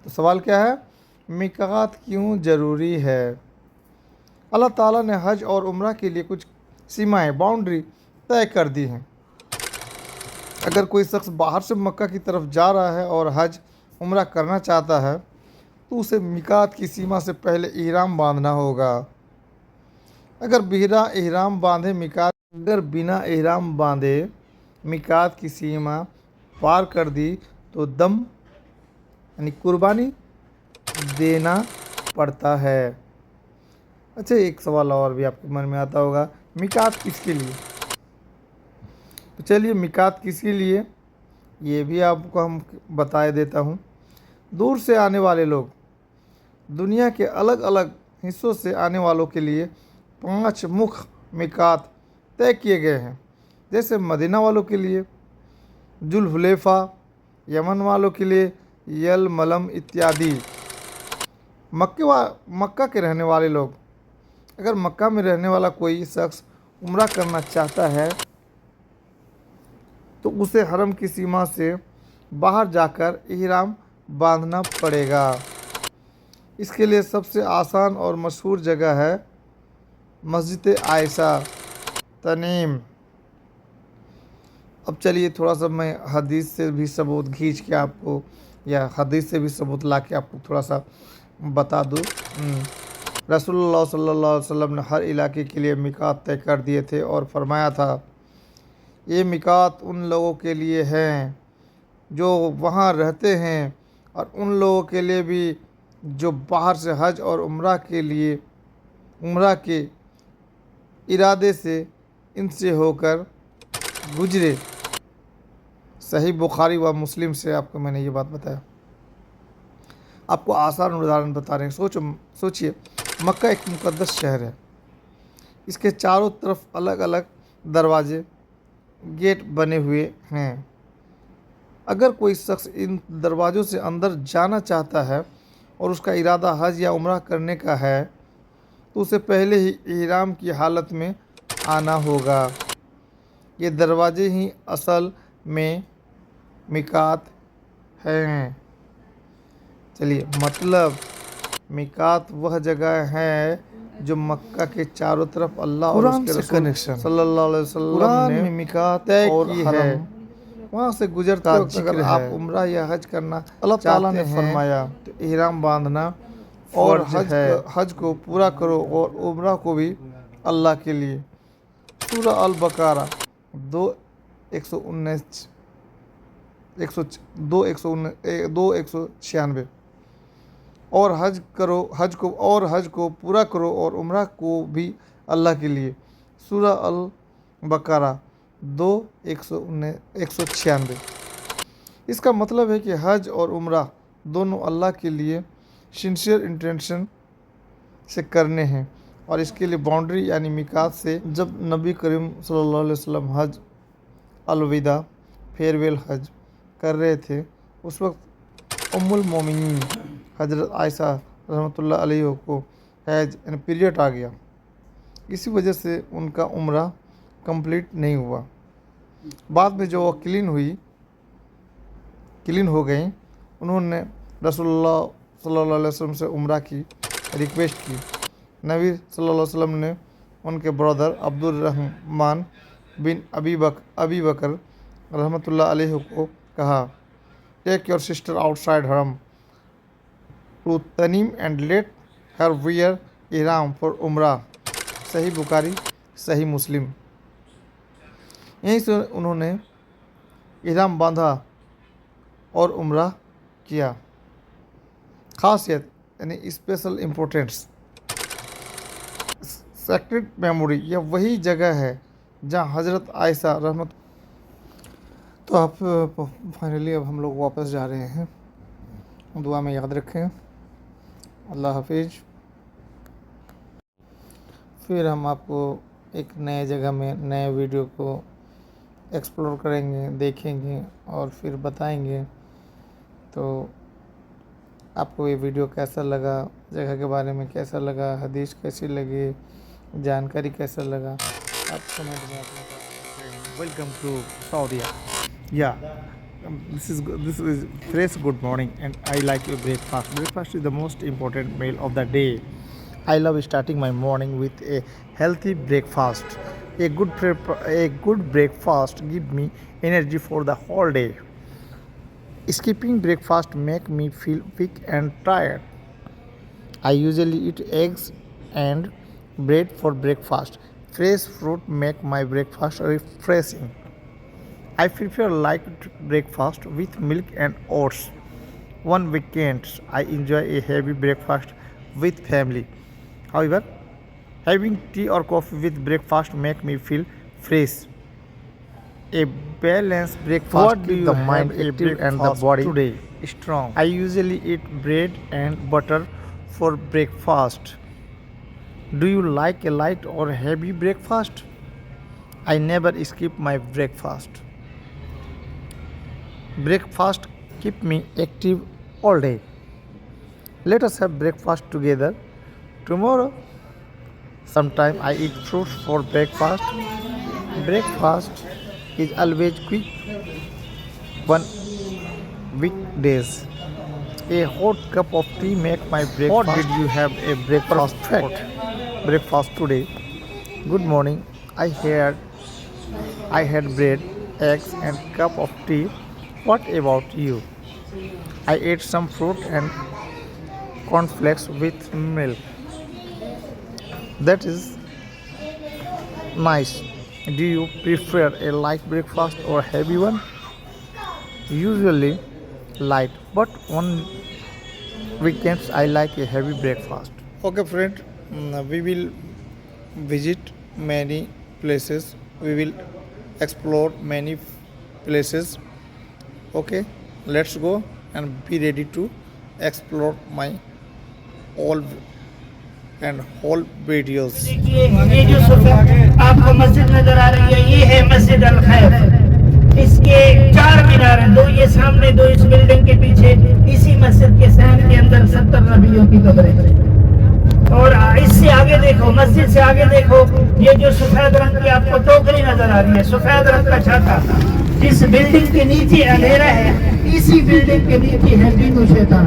तो सवाल क्या है? मिकात क्यों ज़रूरी है? अल्लाह ताला ने हज और उम्रा के लिए कुछ सीमाएं, बाउंड्री तय कर दी हैं। अगर कोई शख्स बाहर से मक्का की तरफ जा रहा है और हज उम्रा करना चाहता है तो उसे मिकात की सीमा से पहले इहराम बांधना होगा। अगर बिना इहराम बांधे मिकात की सीमा पार कर दी तो दम यानी कुर्बानी देना पड़ता है। अच्छा, एक सवाल और भी आपके मन में आता होगा, मिकात किसके लिए? तो चलिए मिकात किसके लिए ये भी आपको हम बता देता हूँ। दूर से आने वाले लोग, दुनिया के अलग अलग हिस्सों से आने वालों के लिए 5 मुख्य मिकात तय किए गए हैं। जैसे मदीना वालों के लिए जुल हुलैफा, यमन वालों के लिए यलमलम इत्यादि। मक्का के रहने वाले लोग, अगर मक्का में रहने वाला कोई शख्स उम्रा करना चाहता है तो उसे हरम की सीमा से बाहर जाकर इहराम बांधना पड़ेगा। इसके लिए सबसे आसान और मशहूर जगह है मस्जिद आयशा तनीम। अब चलिए थोड़ा सा मैं हदीस से भी सबूत खींच के आपको, या हदीस से भी सबूत ला के आपको थोड़ा सा बता दूँ। रसूलुल्लाह सल्लल्लाहु अलैहि वसल्लम ने हर इलाके के लिए मिकात तय कर दिए थे और फरमाया था, ये मिकात उन लोगों के लिए हैं जो वहाँ रहते हैं और उन लोगों के लिए भी जो बाहर से हज और उम्रा के इरादे से इनसे होकर गुजरे। सही बुखारी व मुस्लिम से आपको मैंने ये बात बताया। आपको आसान उदाहरण बता रहे हैं। सोचिए, मक्का एक मुकद्दस शहर है। इसके चारों तरफ अलग अलग दरवाजे, गेट बने हुए हैं। अगर कोई शख्स इन दरवाज़ों से अंदर जाना चाहता है और उसका इरादा हज या उम्रा करने का है तो उसे पहले ही इहराम की हालत में आना होगा। ये दरवाजे ही असल में मिकात हैं। चलिए, मतलब मिकात वह जगह है जो मक्का के चारों तरफ अल्लाह और उसके रसूल सल्लल्लाहु अलैहि वसल्लम ने मिकात तय की है। वहाँ से गुजरते वक्त अगर आप उम्रा या हज करना अल्लाह ताला ने फरमाया तो इहराम बांधना और हज को पूरा करो और उम्रा को भी अल्लाह के लिए। सूरा अल बकरा 2:196 और हज को पूरा करो और उम्रा को भी अल्लाह के लिए। सूरा अल बकरा 2:196। इसका मतलब है कि हज और उम्रा दोनों अल्लाह के लिए सिंसियर इंटेंशन से करने हैं और इसके लिए बाउंड्री यानी मिकात से। जब नबी करीम सल्लल्लाहु अलैहि वसल्लम हज अलविदा फेयरवेल हज कर रहे थे, उस वक्त उम्मुल मोमिनीन हज़रत आयशा रहमतुल्लाह अलैहा को हैज पीरियड आ गया। इसी वजह से उनका उम्रा कंप्लीट नहीं हुआ। बाद में जो क्लीन हो गई, उन्होंने रसूलुल्लाह सल्लल्लाहु अलैहि वसल्लम से उम्रा की रिक्वेस्ट की। नबी सल्लल्लाहु अलैहि वसल्लम ने उनके ब्रदर अब्दुल रहमान बिन अबी बकर रहमतुल्लाह अलैहि को कहा, take your sister outside Haram to Tanim and let her wear इहराम फॉर उम्रा। सही बुखारी, सही मुस्लिम। यहीं से उन्होंने इहराम बांधा और उम्रा किया। खासियत यानी स्पेशल इम्पोर्टेंस, सेक्रेड मेमोरी, यह वही जगह है जहाँ हज़रत आयशा रहमत। तो आप फाइनली अब हम लोग वापस जा रहे हैं। दुआ में याद रखें। अल्लाह हाफिज़। फिर हम आपको एक नए जगह में नए वीडियो को एक्सप्लोर करेंगे, देखेंगे और फिर बताएंगे। तो आपको ये वीडियो कैसा लगा, जगह के बारे में कैसा लगा, हदीस कैसी लगी, जानकारी कैसा लगा, आप कमेंट में अपना। Welcome to Saudi. This is fresh good morning and I like your breakfast. Breakfast is the most important meal of the day. I love starting my morning with a healthy breakfast. A good breakfast gives me energy for the whole day. Skipping breakfast make me feel weak and tired. I usually eat eggs and bread for breakfast. Fresh fruit make my breakfast refreshing. I prefer light breakfast with milk and oats. On weekends, I enjoy a heavy breakfast with family. However, having tea or coffee with breakfast make me feel fresh. A balanced breakfast keeps the mind active and the body strong. I usually eat bread and butter for breakfast. Do you like a light or heavy breakfast? I never skip my breakfast. Breakfast keep me active all day. Let us have breakfast together tomorrow. Sometimes I eat fruits for breakfast. Breakfast is always quick on weekdays. A hot cup of tea make my breakfast. What did you have a breakfast today? Good morning. I had bread, eggs and cup of tea. What about you? I ate some fruit and cornflakes with milk. That is nice. Do you prefer a light breakfast or heavy one? Usually light, but on weekends I like a heavy breakfast. Okay, friend, we will visit many places. We will explore many places. Okay, let's go and be ready to explore my all and whole videos. देखिए ये जो सुबह आपको मस्जिद नजर आ रही है, ये है मस्जिद अल खैर। इसके 4 मीनार हैं, 2 ये सामने, 2 इस बिल्डिंग के पीछे। इसी मस्जिद के सहन के अंदर 70 नबियों की कब्रें हैं। और इससे आगे देखो, मस्जिद से आगे देखो, ये जो सफेद रंग की आपको टोकरी नजर आ रही है, सफेद रंग का छाता, जिस बिल्डिंग के नीचे अंधेरा है, इसी बिल्डिंग के नीचे है जीनू शैतान।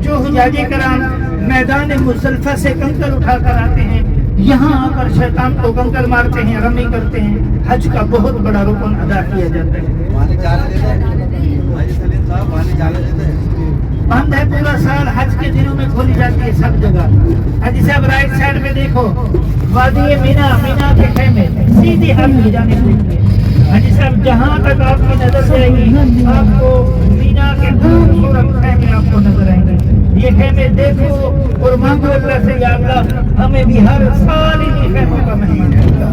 जो हुजाजे कराम मैदान मुजल्फा से कंकर उठाकर आते हैं, यहाँ आकर शैतान को कंकर मारते हैं, रमी करते हैं। हज का बहुत बड़ा रुकन अदा किया जाता है। बंद है पूरा साल, हज के दिनों में खोली जाती है सब जगह। हाजी साहब राइट साइड में देखो, वादी मीना, मीना के खेमे सीधी हज ले जाने के लिए। हाजी साहब जहाँ तक आपकी नजर जाएगी, आपको मीना के खूबसूरत खेमे आपको नजर आएंगे। ये खेमे देखो और मांगो अल्लाह से, या अल्लाह हमें भी हर साल इन खेमों का मेहमान बना।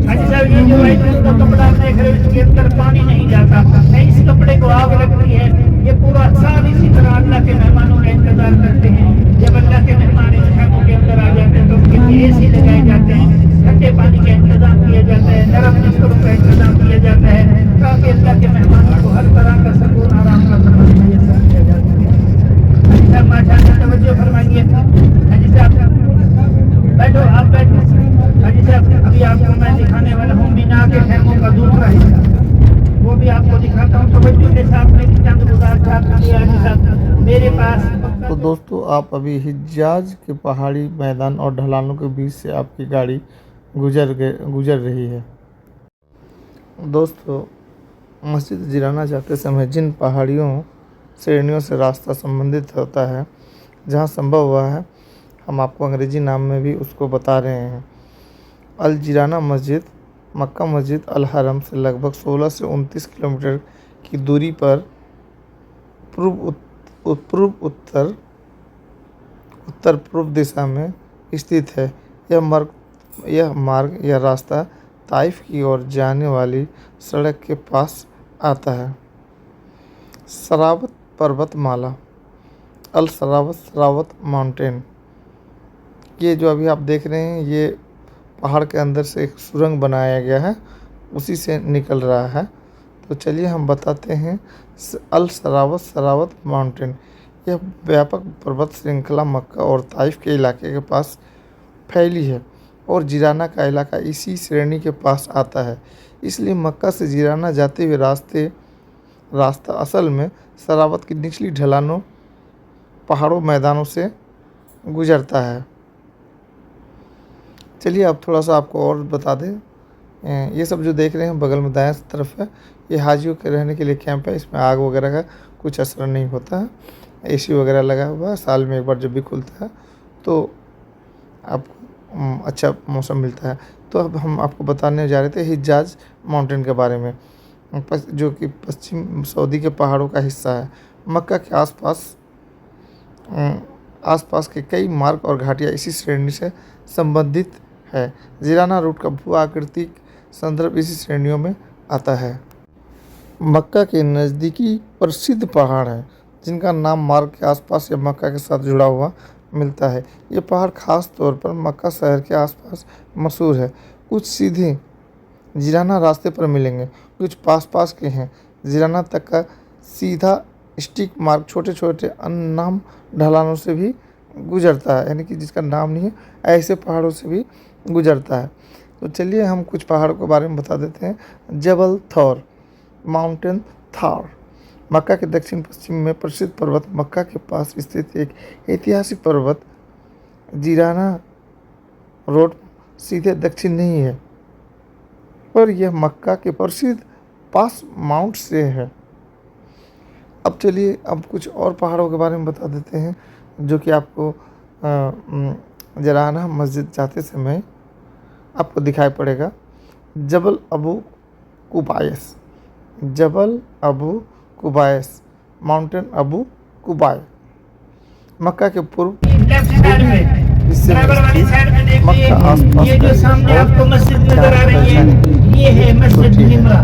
हाजी साहब ये जो व्हाइट का कपड़ा आप देख रहे हो, इसके अंदर पानी नहीं जाता, नहीं इस कपड़े को आग लगती है। ये पूरा साल इसी तरह अल्लाह के मेहमानों का इंतजार करते हैं। जब अल्लाह के मेहमान इन खेमों के अंदर आ जाते हैं तो उनके लिए एसी लगाए जाते हैं, ठंडे पानी का इंतजाम किया जाता है, नरम बिस्तरों का इंतजाम किया जाता है, ताकि अल्लाह के मेहमानों को हर तरह का सुकून आराम का सफर मुयस्सर किया जा सके। माशाअल्लाह तवज्जो फरमाइए। हाजी साहब बैठो, आप बैठो। हाजी साहब अभी आपको मैं दिखाने वाला हूँ मीना के खेमों का दूसरा हिस्सा, वो भी आपको दिखाता हूँ। तवज्जो के साथ में चंद गुजार हाजी साहब मेरे पास। तो दोस्तों, आप अभी हिजाज के पहाड़ी मैदान और ढलानों के बीच से आपकी गाड़ी गुजर रही है। दोस्तों, मस्जिद जिराना जाते समय जिन पहाड़ियों श्रेणियों से रास्ता संबंधित होता है, जहाँ संभव हुआ है, हम आपको अंग्रेजी नाम में भी उसको बता रहे हैं। अल जिराना मस्जिद मक्का मस्जिद अल हरम से लगभग 16 से 29 किलोमीटर की दूरी पर उत्तर पूर्व दिशा में स्थित है। यह मार्ग या रास्ता ताइफ की ओर जाने वाली सड़क के पास आता है। सरावत पर्वतमाला, अल सरावत माउंटेन, ये जो अभी आप देख रहे हैं, ये पहाड़ के अंदर से एक सुरंग बनाया गया है, उसी से निकल रहा है। तो चलिए हम बताते हैं। अल सरावत माउंटेन, यह व्यापक पर्वत श्रृंखला मक्का और ताइफ के इलाके के पास फैली है और जिराना का इलाका इसी श्रेणी के पास आता है। इसलिए मक्का से जिराना जाते हुए रास्ता असल में सरावत की निचली ढलानों, पहाड़ों, मैदानों से गुजरता है। चलिए अब थोड़ा सा आपको और बता दें। ये सब जो देख रहे हैं बगल में दाएं तरफ है, ये हाजियों के रहने के लिए कैंप है। इसमें आग वगैरह का कुछ असर नहीं होता है, एसी वगैरह लगा हुआ है। साल में एक बार जब भी खुलता है तो आपको अच्छा मौसम मिलता है। तो अब हम आपको बताने जा रहे थे हिजाज माउंटेन के बारे में, जो कि पश्चिम सऊदी के पहाड़ों का हिस्सा है। मक्का के आसपास के कई मार्ग और घाटियाँ इसी श्रेणी से संबंधित है। जिराना रूट का भू आकृतिक संदर्भ इसी श्रेणियों में आता है। मक्का के नज़दीकी प्रसिद्ध पहाड़ हैं, जिनका नाम मार्ग के आसपास या मक्का के साथ जुड़ा हुआ मिलता है। ये पहाड़ खास तौर पर मक्का शहर के आसपास मशहूर है। कुछ सीधे जिराना रास्ते पर मिलेंगे, कुछ पास के हैं। जिराना तक का सीधा स्टिक मार्ग छोटे छोटे अननाम ढलानों से भी गुजरता है, यानी कि जिसका नाम नहीं है, ऐसे पहाड़ों से भी गुजरता है। तो चलिए हम कुछ पहाड़ों के बारे में बता देते हैं। जबल थौर, माउंटेन थार, मक्का के दक्षिण पश्चिम में प्रसिद्ध पर्वत। मक्का के पास स्थित एक ऐतिहासिक पर्वत। जिराना रोड सीधे दक्षिण नहीं है, पर यह मक्का के प्रसिद्ध पास माउंट से है। अब चलिए अब कुछ और पहाड़ों के बारे में बता देते हैं, जो कि आपको जराना मस्जिद जाते समय आपको दिखाई पड़ेगा जबल अबू कुबायस, जबल अबू कुबायस, माउंटेन अबू कुबाय। मक्का के पूर्व लेफ्ट साइड में हिस्से में बराबर वाली स्थित साइड में मक्का देखिए, आसपास ये जो का सामने और आपको मस्जिद नजर आ रही है, परेशानी ये है मस्जिद छोटी है। निमरा।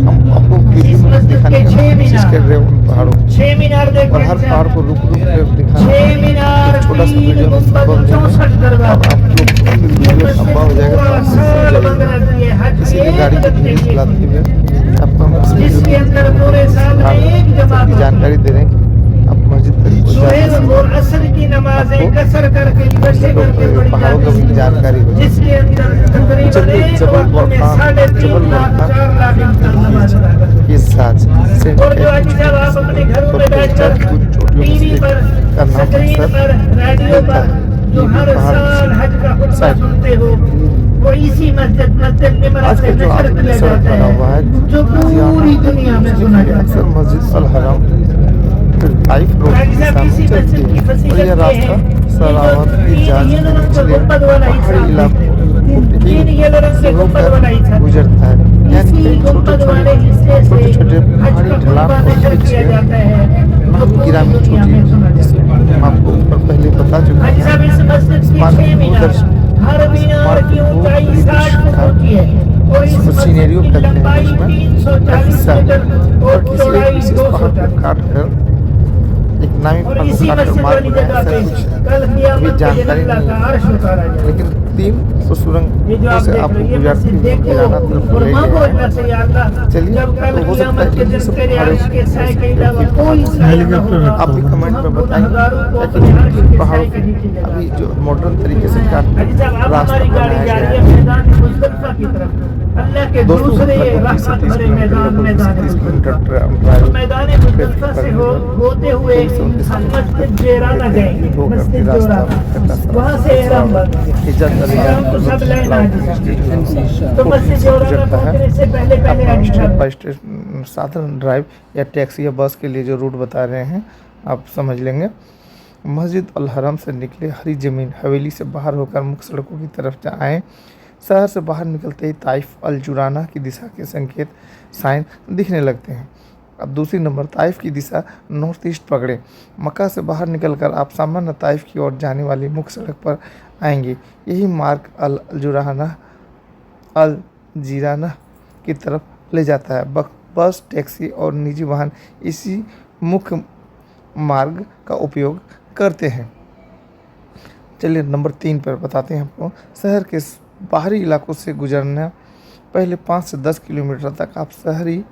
हम आपको इस वीडियो में मस्जिद दिखाने के की 6 कोशिश कर रहे हैं उन पहाड़ों को, 6 मीनार देख और रहे हर हैं पहाड़ को रुक रुक कर दिखाना 6 मीनार, एक छोटा सा 3 वीडियो में संभव गुंबद, नहीं 64 है। और दरगाह। आप लोग ये वीडियो मस्जिद लंबा हो जाएगा तो पूरा आप साल बंद रहती है, हज इसीलिए एक गाड़ी की धीरे घंटे चलाते की, हुए आपको हम इस वीडियो जिसके अंदर पूरे साल में एक जमात की होती है। जानकारी दे रहे हैं कि आप मस्जिद तक पहुंच सुबह और असर की नमाजें कसर करके इकट्ठे करके पढ़ी पहाड़ों का जाती भी जानकारी हो। हैं, जिसके अंदर तकरीबन चलिए एक जबल वक्त में बुरहान, 3.5 जबल लाख बुरहान 4 लाख इंसान नमाज अदा करते हैं। के साथ और जो आज जब आप अपने घरों में बैठकर टीवी पर, स्क्रीन पर, रेडियो पर जो हर साल हज का खुतबा सुनते हो, वो इसी मस्जिद निमरा आज से का जो नशर आधुनिक किया सड़क जाता बना हुआ है, है जो पूरी दुनिया में सुना जाता अक्सर है। मस्जिद अल हराम फिर ताइफ रोड की दिशा में चलती है, और यह रास्ता सलामत जांच के निचले पहाड़ी इलाकों से होकर गुजरता है, यानी कई छोटे छोटे पहाड़ी ढलान और पीछे ग्रामीण चोटी हम आपको ऊपर पहले बता चुके हाजी साहब, इस मस्जिद की 6 मीनार, हर मीनार की ऊंचाई 60 फुट की है और इस मस्जिद सीनेरियो की कहते हैं लंबाई उसमें 340 मीटर और और किसी एक चौड़ाई विशेष पहाड़ को 240। काट कर एक नामी और पहाड़ को इसी काट कर मस्जिद मार्ग वाली बनाया, जगह ऐसा पे कुछ कल अभी क़यामत के जानकारी दिन अल्लाह नहीं का है, अर्श उतारा जाएगा। लेकिन 3 सुरंग ये जो आप से देख आपको रहे हैं, ये गुजरात मस्जिद देखो गिराना तरफ और ले मांगो गए अल्लाह हैं। से, या अल्लाह, चलिए, जब कल तो हो सकता क़यामत है के कि दिन सब तेरे पहाड़ों अर्श के साए के के अलावा पहाड़ कोई साया न होगा, आप भी कमेंट में हम बताएं गुनहगारों को ताकि अपने अर्श के पहाड़ों साए के नीचे ले अभी जाएं। जो मॉडर्न तरीके से काट हाजी साहब, अब रास्ता हमारी गाड़ी बनाया जा गया रही है है। मैदान मुज़दलिफ़ा की तरफ, अल्लाह के दोस्तों, दूसरे लगभग 20 से रहमत 30 भरे किलोमीटर मैदान लगभग 20 से 30 किलोमीटर मुज़दलिफ़ा। ड्राइव मैदान मुज़दलिफ़ा से होते हुए हम मस्जिद जेराना जाएंगे, मस्जिद जोराना, वहाँ से एहराम एहराम तो सब लेना है। तो मस्जिद जोराना पहुँचने से पहले पहले हाजी स्टेप साहब बाय स्टेप साधारण ड्राइव या टैक्सी या बस के लिए जो रूट बता रहे हैं आप समझ लेंगे। मस्जिद अल हरम से निकले हरी ज़मीन हवेली से बाहर होकर मुख्य सड़कों की तरफ आएँ। शहर से बाहर निकलते ही ताइफ अल जुराना की दिशा के संकेत साइन दिखने लगते हैं। अब दूसरी नंबर ताइफ की दिशा नॉर्थ ईस्ट पकड़े। मक्का से बाहर निकलकर आप सामान्य ताइफ की ओर जाने वाली मुख्य सड़क पर आएंगे। यही मार्ग अल जुराना अल जीराना की तरफ ले जाता है। बस, टैक्सी और निजी वाहन इसी मुख्य मार्ग का उपयोग करते हैं। चलिए नंबर 3 पर बताते हैं आपको। शहर के बाहरी इलाकों से गुजरना पहले 5 से 10 किलोमीटर तक आप शहरी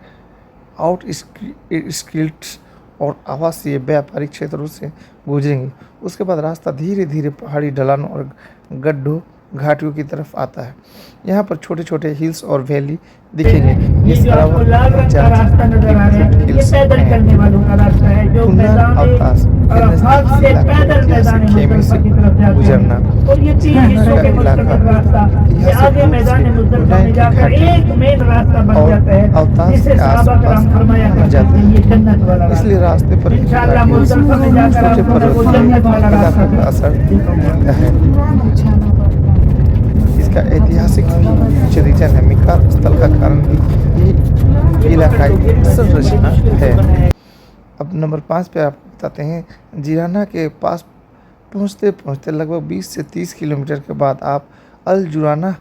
आउटस्किर्ट्स और आवासीय व्यापारिक क्षेत्रों से गुजरेंगे। उसके बाद रास्ता धीरे धीरे पहाड़ी ढलानों और गड्ढों घाटियों की तरफ आता है। यहाँ पर छोटे छोटे हिल्स और वैली दिखेंगे। ये जो आपको लाल रंग का रास्ता नजर आ रहा है, ये पैदल चलने वालों का रास्ता है, जो मैदान अराफात से पैदल मैदान मुज़दलिफ़ा की तरफ जाता गुजरना। है। और ये 3 हिस्सों के मुस्तकिल रास्ता, ये आगे मैदान मुज़दलिफ़ा में जाकर एक मेन रास्ता बन जाता है, जिसे सहाबा कराम फरमाया करते हैं ये जन्नत वाला रास्ता। इसलिए रास्ते पर इंशाअल्लाह मुज़दलिफ़ा में जाकर आपको वो जन्नत वाला रास्ता का असर है। इसका ऐतिहासिक भी रीजन है। मिकात स्थल का कारण भी इलाकाई संरचना है। अब नंबर 5 पे आपको बताते हैं। जीराना के पास पहुंचते पहुंचते लगभग 20 से 30 किलोमीटर के बाद आप अल जुराना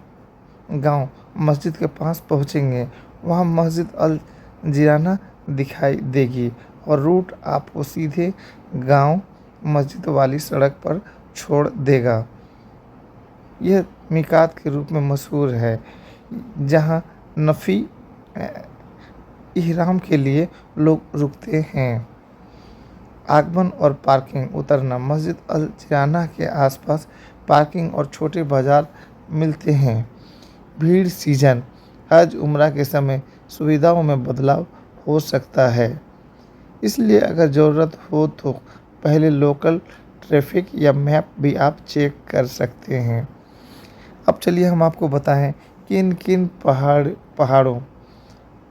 गांव मस्जिद के पास पहुंचेंगे। वहां मस्जिद अल जीराना दिखाई देगी और रूट आपको सीधे गांव मस्जिद वाली सड़क पर छोड़ देगा। यह मिकात के रूप में मशहूर है, जहां नफ़ी इहराम के लिए लोग रुकते हैं। आगमन और पार्किंग उतरना। मस्जिद अल जिराना के आसपास पार्किंग और छोटे बाज़ार मिलते हैं। भीड़ सीजन हज उम्रा के समय सुविधाओं में बदलाव हो सकता है, इसलिए अगर ज़रूरत हो तो पहले लोकल ट्रैफिक या मैप भी आप चेक कर सकते हैं। अब चलिए हम आपको बताएं किन किन पहाड़ों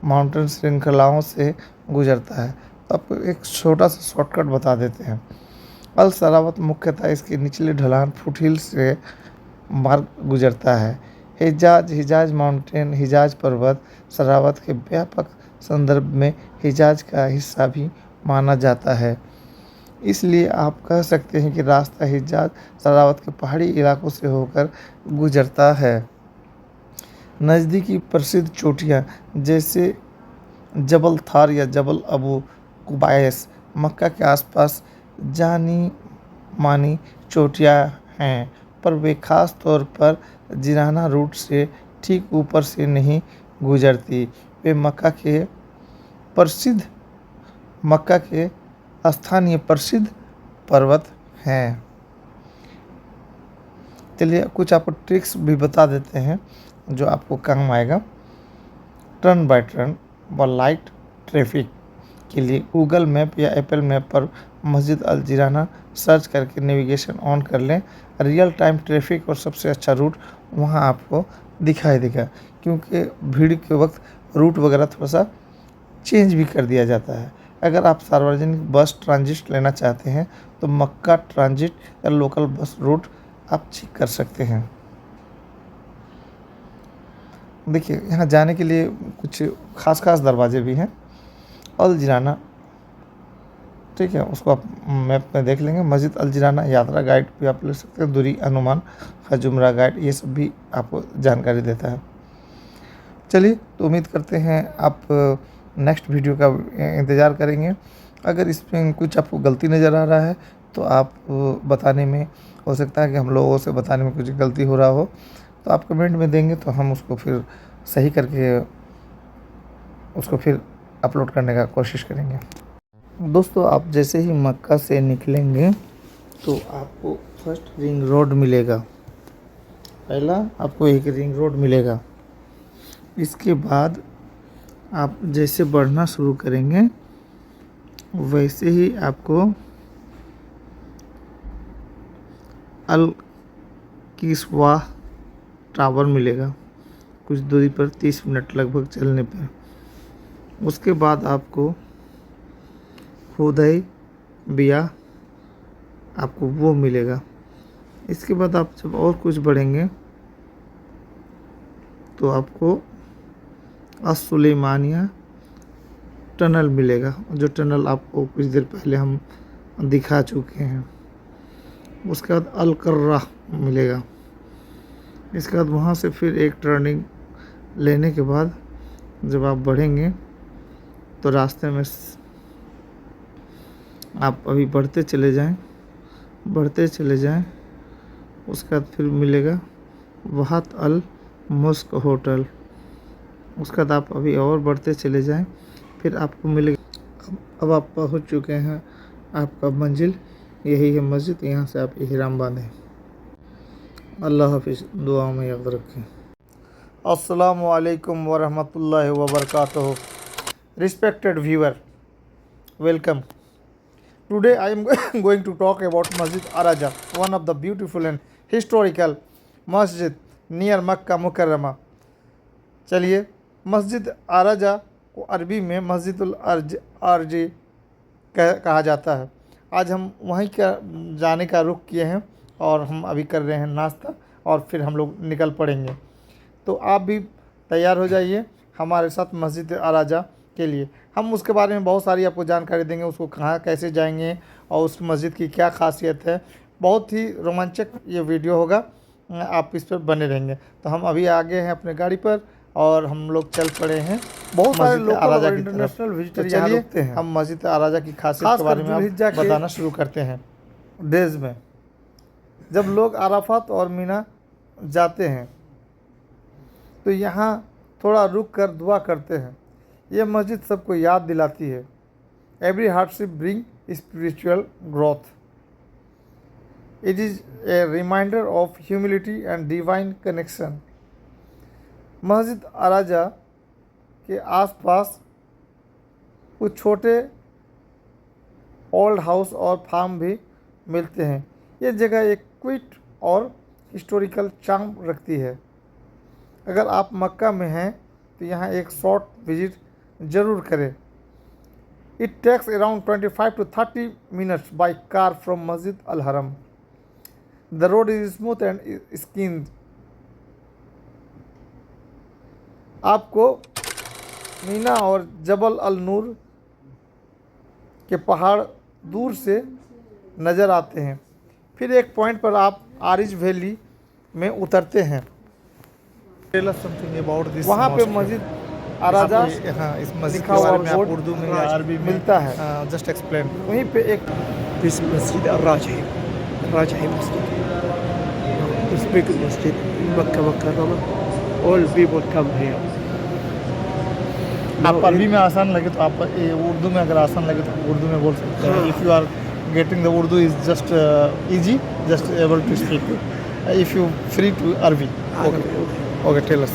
माउंटेन श्रृंखलाओं से गुजरता है। तो आपको एक छोटा सा शॉर्टकट बता देते हैं। अल सरावत मुख्यतः इसके निचले ढलान फुटहिल से मार्ग गुजरता है। हिजाज माउंटेन हिजाज पर्वत सरावत के व्यापक संदर्भ में हिजाज का हिस्सा भी माना जाता है। इसलिए आप कह सकते हैं कि रास्ता हिजाज सरावत के पहाड़ी इलाकों से होकर गुजरता है। नज़दीकी प्रसिद्ध चोटियाँ जैसे जबल थार या जबल अबू कुबायस मक्का के आसपास जानी मानी चोटियाँ हैं, पर वे खास तौर पर जिराना रूट से ठीक ऊपर से नहीं गुजरती। वे मक्का के स्थानीय प्रसिद्ध पर्वत हैं। चलिए कुछ आपको ट्रिक्स भी बता देते हैं जो आपको काम आएगा। टर्न बाय टर्न व लाइट ट्रैफिक के लिए गूगल मैप या एप्पल मैप पर मस्जिद अल जिराना सर्च करके नेविगेशन ऑन कर लें। रियल टाइम ट्रैफिक और सबसे अच्छा रूट वहां आपको दिखाई देगा, क्योंकि भीड़ के वक्त रूट वगैरह थोड़ा सा चेंज भी कर दिया जाता है। अगर आप सार्वजनिक बस ट्रांजिट लेना चाहते हैं तो मक्का ट्रांजिट या लोकल बस रूट आप चेक कर सकते हैं। देखिए यहाँ जाने के लिए कुछ खास दरवाजे भी हैं। अल जिराना, ठीक है, उसको आप मैप में देख लेंगे। मस्जिद अल जिराना यात्रा गाइड भी आप ले सकते हैं। दूरी अनुमान, हज उम्रा गाइड, ये सब भी आपको जानकारी देता है। चलिए तो उम्मीद करते हैं आप नेक्स्ट वीडियो का इंतज़ार करेंगे। अगर इसमें कुछ आपको गलती नज़र आ रहा है तो आप बताने में, हो सकता है कि हम लोगों से बताने में कुछ गलती हो रहा हो, तो आप कमेंट में देंगे तो हम उसको फिर सही करके उसको फिर अपलोड करने का कोशिश करेंगे। दोस्तों आप जैसे ही मक्का से निकलेंगे तो आपको फर्स्ट रिंग रोड मिलेगा। पहला आपको एक रिंग रोड मिलेगा। इसके बाद आप जैसे बढ़ना शुरू करेंगे वैसे ही आपको अल किस्वा टावर मिलेगा, कुछ दूरी पर 30 मिनट लगभग चलने पर। उसके बाद आपको हुदै बिया आपको वो मिलेगा। इसके बाद आप जब और कुछ बढ़ेंगे तो आपको असुलेमानिया टनल मिलेगा, जो टनल आपको कुछ देर पहले हम दिखा चुके हैं। उसके बाद अल कर्रा मिलेगा। इसके बाद वहाँ से फिर एक टर्निंग लेने के बाद जब आप बढ़ेंगे तो रास्ते में आप अभी बढ़ते चले जाएं। उसके बाद फिर मिलेगा वहात अल मुस्क होटल। उसके बाद आप अभी और बढ़ते चले जाएं, फिर आपको मिलेगा। अब आप पहुंच चुके हैं आपका मंजिल, यही है मस्जिद। यहाँ से आप इहराम बांधें। अल्लाह हाफिज़, दुआ में याद रखें। अस्सलामु अलैकुम वरहमतुल्लाहि वबरकातुहू। Respected viewer, welcome. Today I am going to talk about Masjid Araja, one of the beautiful and historical masjid near Makkah Mukarrama. चलिए, मस्जिद आराजा को अरबी में मस्जिदुल अर्जी कहा जाता है। आज हम वहीं का जाने का रुख किए हैं और हम अभी कर रहे हैं नाश्ता और फिर हम लोग निकल पड़ेंगे। तो आप भी तैयार हो जाइए हमारे साथ मस्जिद आराजा के लिए। हम उसके बारे में बहुत सारी आपको जानकारी देंगे, उसको कहाँ कैसे जाएंगे और उस मस्जिद की क्या खासियत है। बहुत ही रोमांचक ये वीडियो होगा, आप इस पर बने रहेंगे। तो हम अभी आगे हैं अपने गाड़ी पर और हम लोग चल पड़े हैं। बहुत सारे लोकल और इंटरनेशनल विजिटर यहाँ रुकते हैं। हम मस्जिद आराजा की खासियत के बारे में बताना शुरू करते हैं। डेज में जब लोग अराफात और मीना जाते हैं तो यहाँ थोड़ा रुक कर दुआ करते हैं। यह मस्जिद सबको याद दिलाती है, every hardship bring spiritual growth. It is a reminder of humility and divine connection. मस्जिद आराजा के आसपास कुछ छोटे ओल्ड हाउस और फार्म भी मिलते हैं। ये जगह एक क्विट और हिस्टोरिकल चार्म रखती है। अगर आप मक्का में हैं तो यहाँ एक शॉर्ट विजिट ज़रूर करें। It takes around 25 to 30 minutes by car from Masjid Al-Haram. The road is smooth and skinned. आपको मीना और जबल अल नूर के पहाड़ दूर से नज़र आते हैं। फिर एक पॉइंट पर आप आरिज वैली में उतरते हैं। वहाँ पे मस्जिद आराजा हाँ, इस मस्जिद लिखा के हुआ बारे में आप बोर्ड उर्दू में या अरबी में मिलता है। Just explain. वहीं पे एक This Masjid Al-Rajahi. Al-Rajahi Masjid. This big masjid in Makkah Mukarramah. All people come here. आप अरबी में आसान लगे तो आप ये उर्दू में अगर आसान लगे तो उर्दू में बोल सकते हैं। If you are getting the Urdu is just easy, just able to speak. If you free to Arabic. Okay tell us.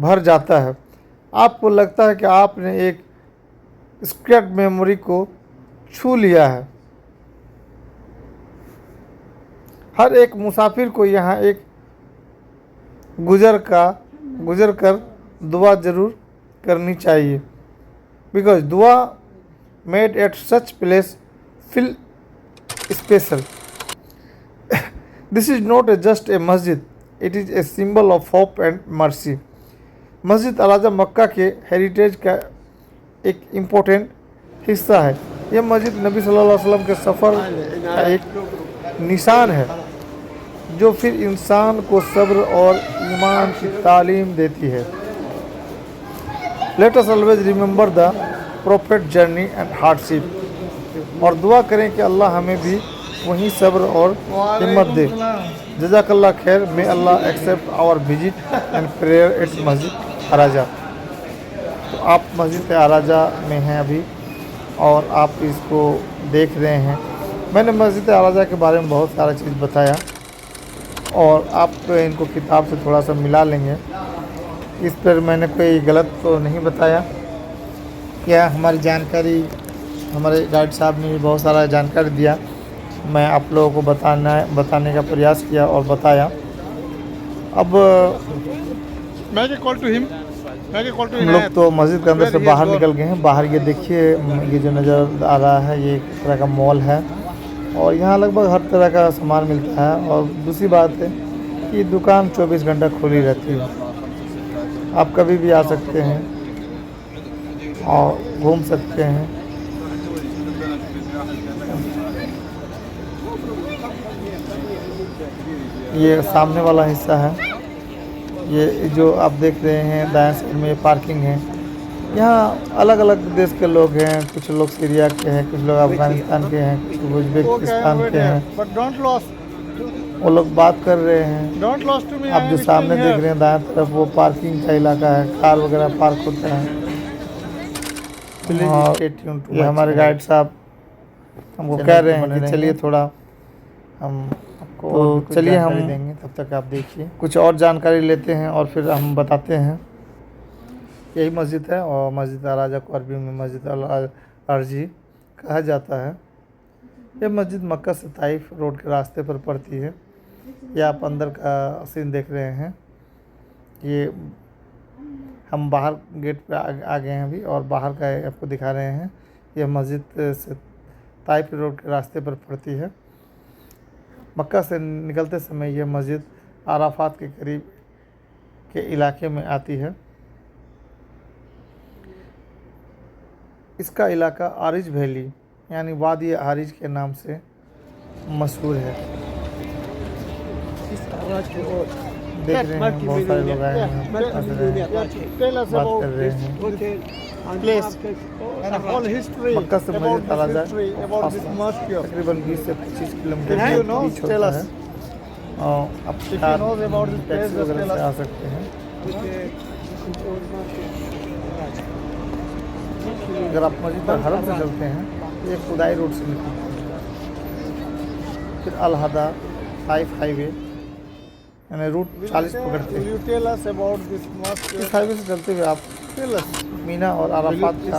भर जाता है। आपको लगता है कि आपने एक स्क्रैच मेमोरी को छू लिया है। हर एक मुसाफिर को यहाँ एक गुजर कर दुआ ज़रूर करनी चाहिए, बिकॉज दुआ made at such place feel special. This is not just a मस्जिद, it is a symbol of hope and mercy. मस्जिद अल-राजा मक्का के हेरिटेज का एक इम्पोर्टेंट हिस्सा है। यह मस्जिद नबी सल्लल्लाहु अलैहि वसल्लम के सफ़र का एक निशान है, जो फिर इंसान को सब्र और ईमान की तालीम देती है। Let us always remember the prophet journey and hardship, और दुआ करें कि अल्लाह हमें भी वहीं सब्र और हिम्मत दे। जज़ाकल्लाह खैर। May Allah accept our visit and prayer at मस्जिद आराजा। तो आप मस्जिद आराजा में हैं अभी और आप इसको देख रहे हैं। मैंने मस्जिद आराजा के बारे में बहुत सारा चीज़ बताया और आप इनको किताब से थोड़ा सा मिला लेंगे। इस पर मैंने कोई गलत तो नहीं बताया। यह हमारी जानकारी, हमारे गाइड साहब ने भी बहुत सारा जानकारी दिया। मैं आप लोगों को बताने का प्रयास किया और बताया। अब हम लोग तो मस्जिद के अंदर से बाहर निकल गए हैं। बाहर ये देखिए, ये जो नज़र आ रहा है ये एक तरह का मॉल है और यहाँ लगभग हर तरह का सामान मिलता है। और दूसरी बात है कि दुकान 24 घंटा खुली रहती है, आप कभी भी आ सकते हैं और घूम सकते हैं। ये सामने वाला हिस्सा है, ये जो आप देख रहे हैं दाएं साइड में, ये पार्किंग है। यहाँ अलग अलग देश के लोग हैं, कुछ लोग सीरिया के हैं, कुछ लोग अफगानिस्तान के हैं, कुछ उज़्बेकिस्तान के हैं। वो लोग बात कर रहे हैं। आप जो सामने देख रहे हैं दाएं तरफ, वो पार्किंग का इलाका है, कार वगैरह पार्क होता है। और ये हमारे गाइड साहब हमको कह रहे हैं कि चलिए थोड़ा हम तो चलिए हम देंगे, तब तक आप देखिए। कुछ और जानकारी लेते हैं और फिर हम बताते हैं। यही मस्जिद है और मस्जिद आराजा को अरबी में मस्जिद अल-अर्जी कहा जाता है। यह मस्जिद मक्का से ताइफ रोड के रास्ते पर पड़ती है। ये आप अंदर का सीन देख रहे हैं। ये हम बाहर गेट पे आ गए हैं अभी और बाहर का आपको दिखा रहे हैं। यह मस्जिद से ताइफ रोड के रास्ते पर पड़ती है। मक्का से निकलते समय यह मस्जिद आराफात के करीब के इलाके में आती है। इसका इलाका आरिज वैली यानी वादी आरिज के नाम से मशहूर है। देख रहे हैं बहुत सारे लोग आए हैं, बात कर रहे हैं। मक्का से मस्जिद आराजा तकरीबन 20 से 25 किलोमीटर बीच होता है और आप टैक्सी वगैरह से आ सकते हैं। अगर आप मस्जिद हरम से चलते हैं तो ये खुदाई रोड से निकलते हैं। फिर अल हदा ताइफ हाईवे, यानी रूट 40 पकड़ते हैं। you tell us about this mosque? इस हाईवे से चलते हुए आप Tell us. मीना और अराफात का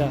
हैं।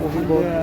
वो भी बहुत अच्छा है।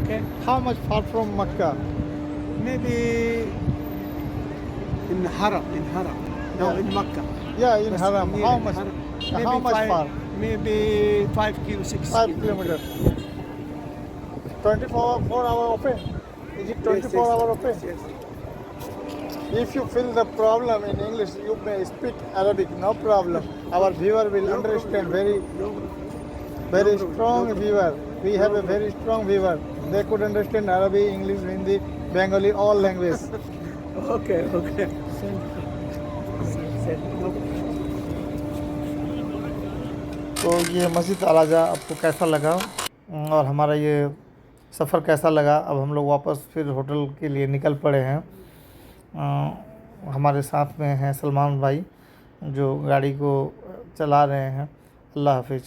Okay. How much far from Makkah? Maybe in Haram, no, in Makkah. Yeah, in Bas Haram. near How in much? Haram. How much far? Maybe 5 kilo, 6 5 kilo. kilometers. 24 hour open? Is it 24 hour open? Yes. If you feel the problem in English, you may speak Arabic, no problem. Our viewer will understand very strong viewer. We have a very strong viewer. They could understand Arabic, English, Hindi, Bengali, all language. Okay. No. तो ये मस्जिद अल अज़ा आपको कैसा लगा और हमारा ये सफ़र कैसा लगा। अब हम लोग वापस फिर होटल के लिए निकल पड़े हैं। हमारे साथ में हैं सलमान भाई जो गाड़ी को चला रहे हैं। अल्लाह हाफिज़।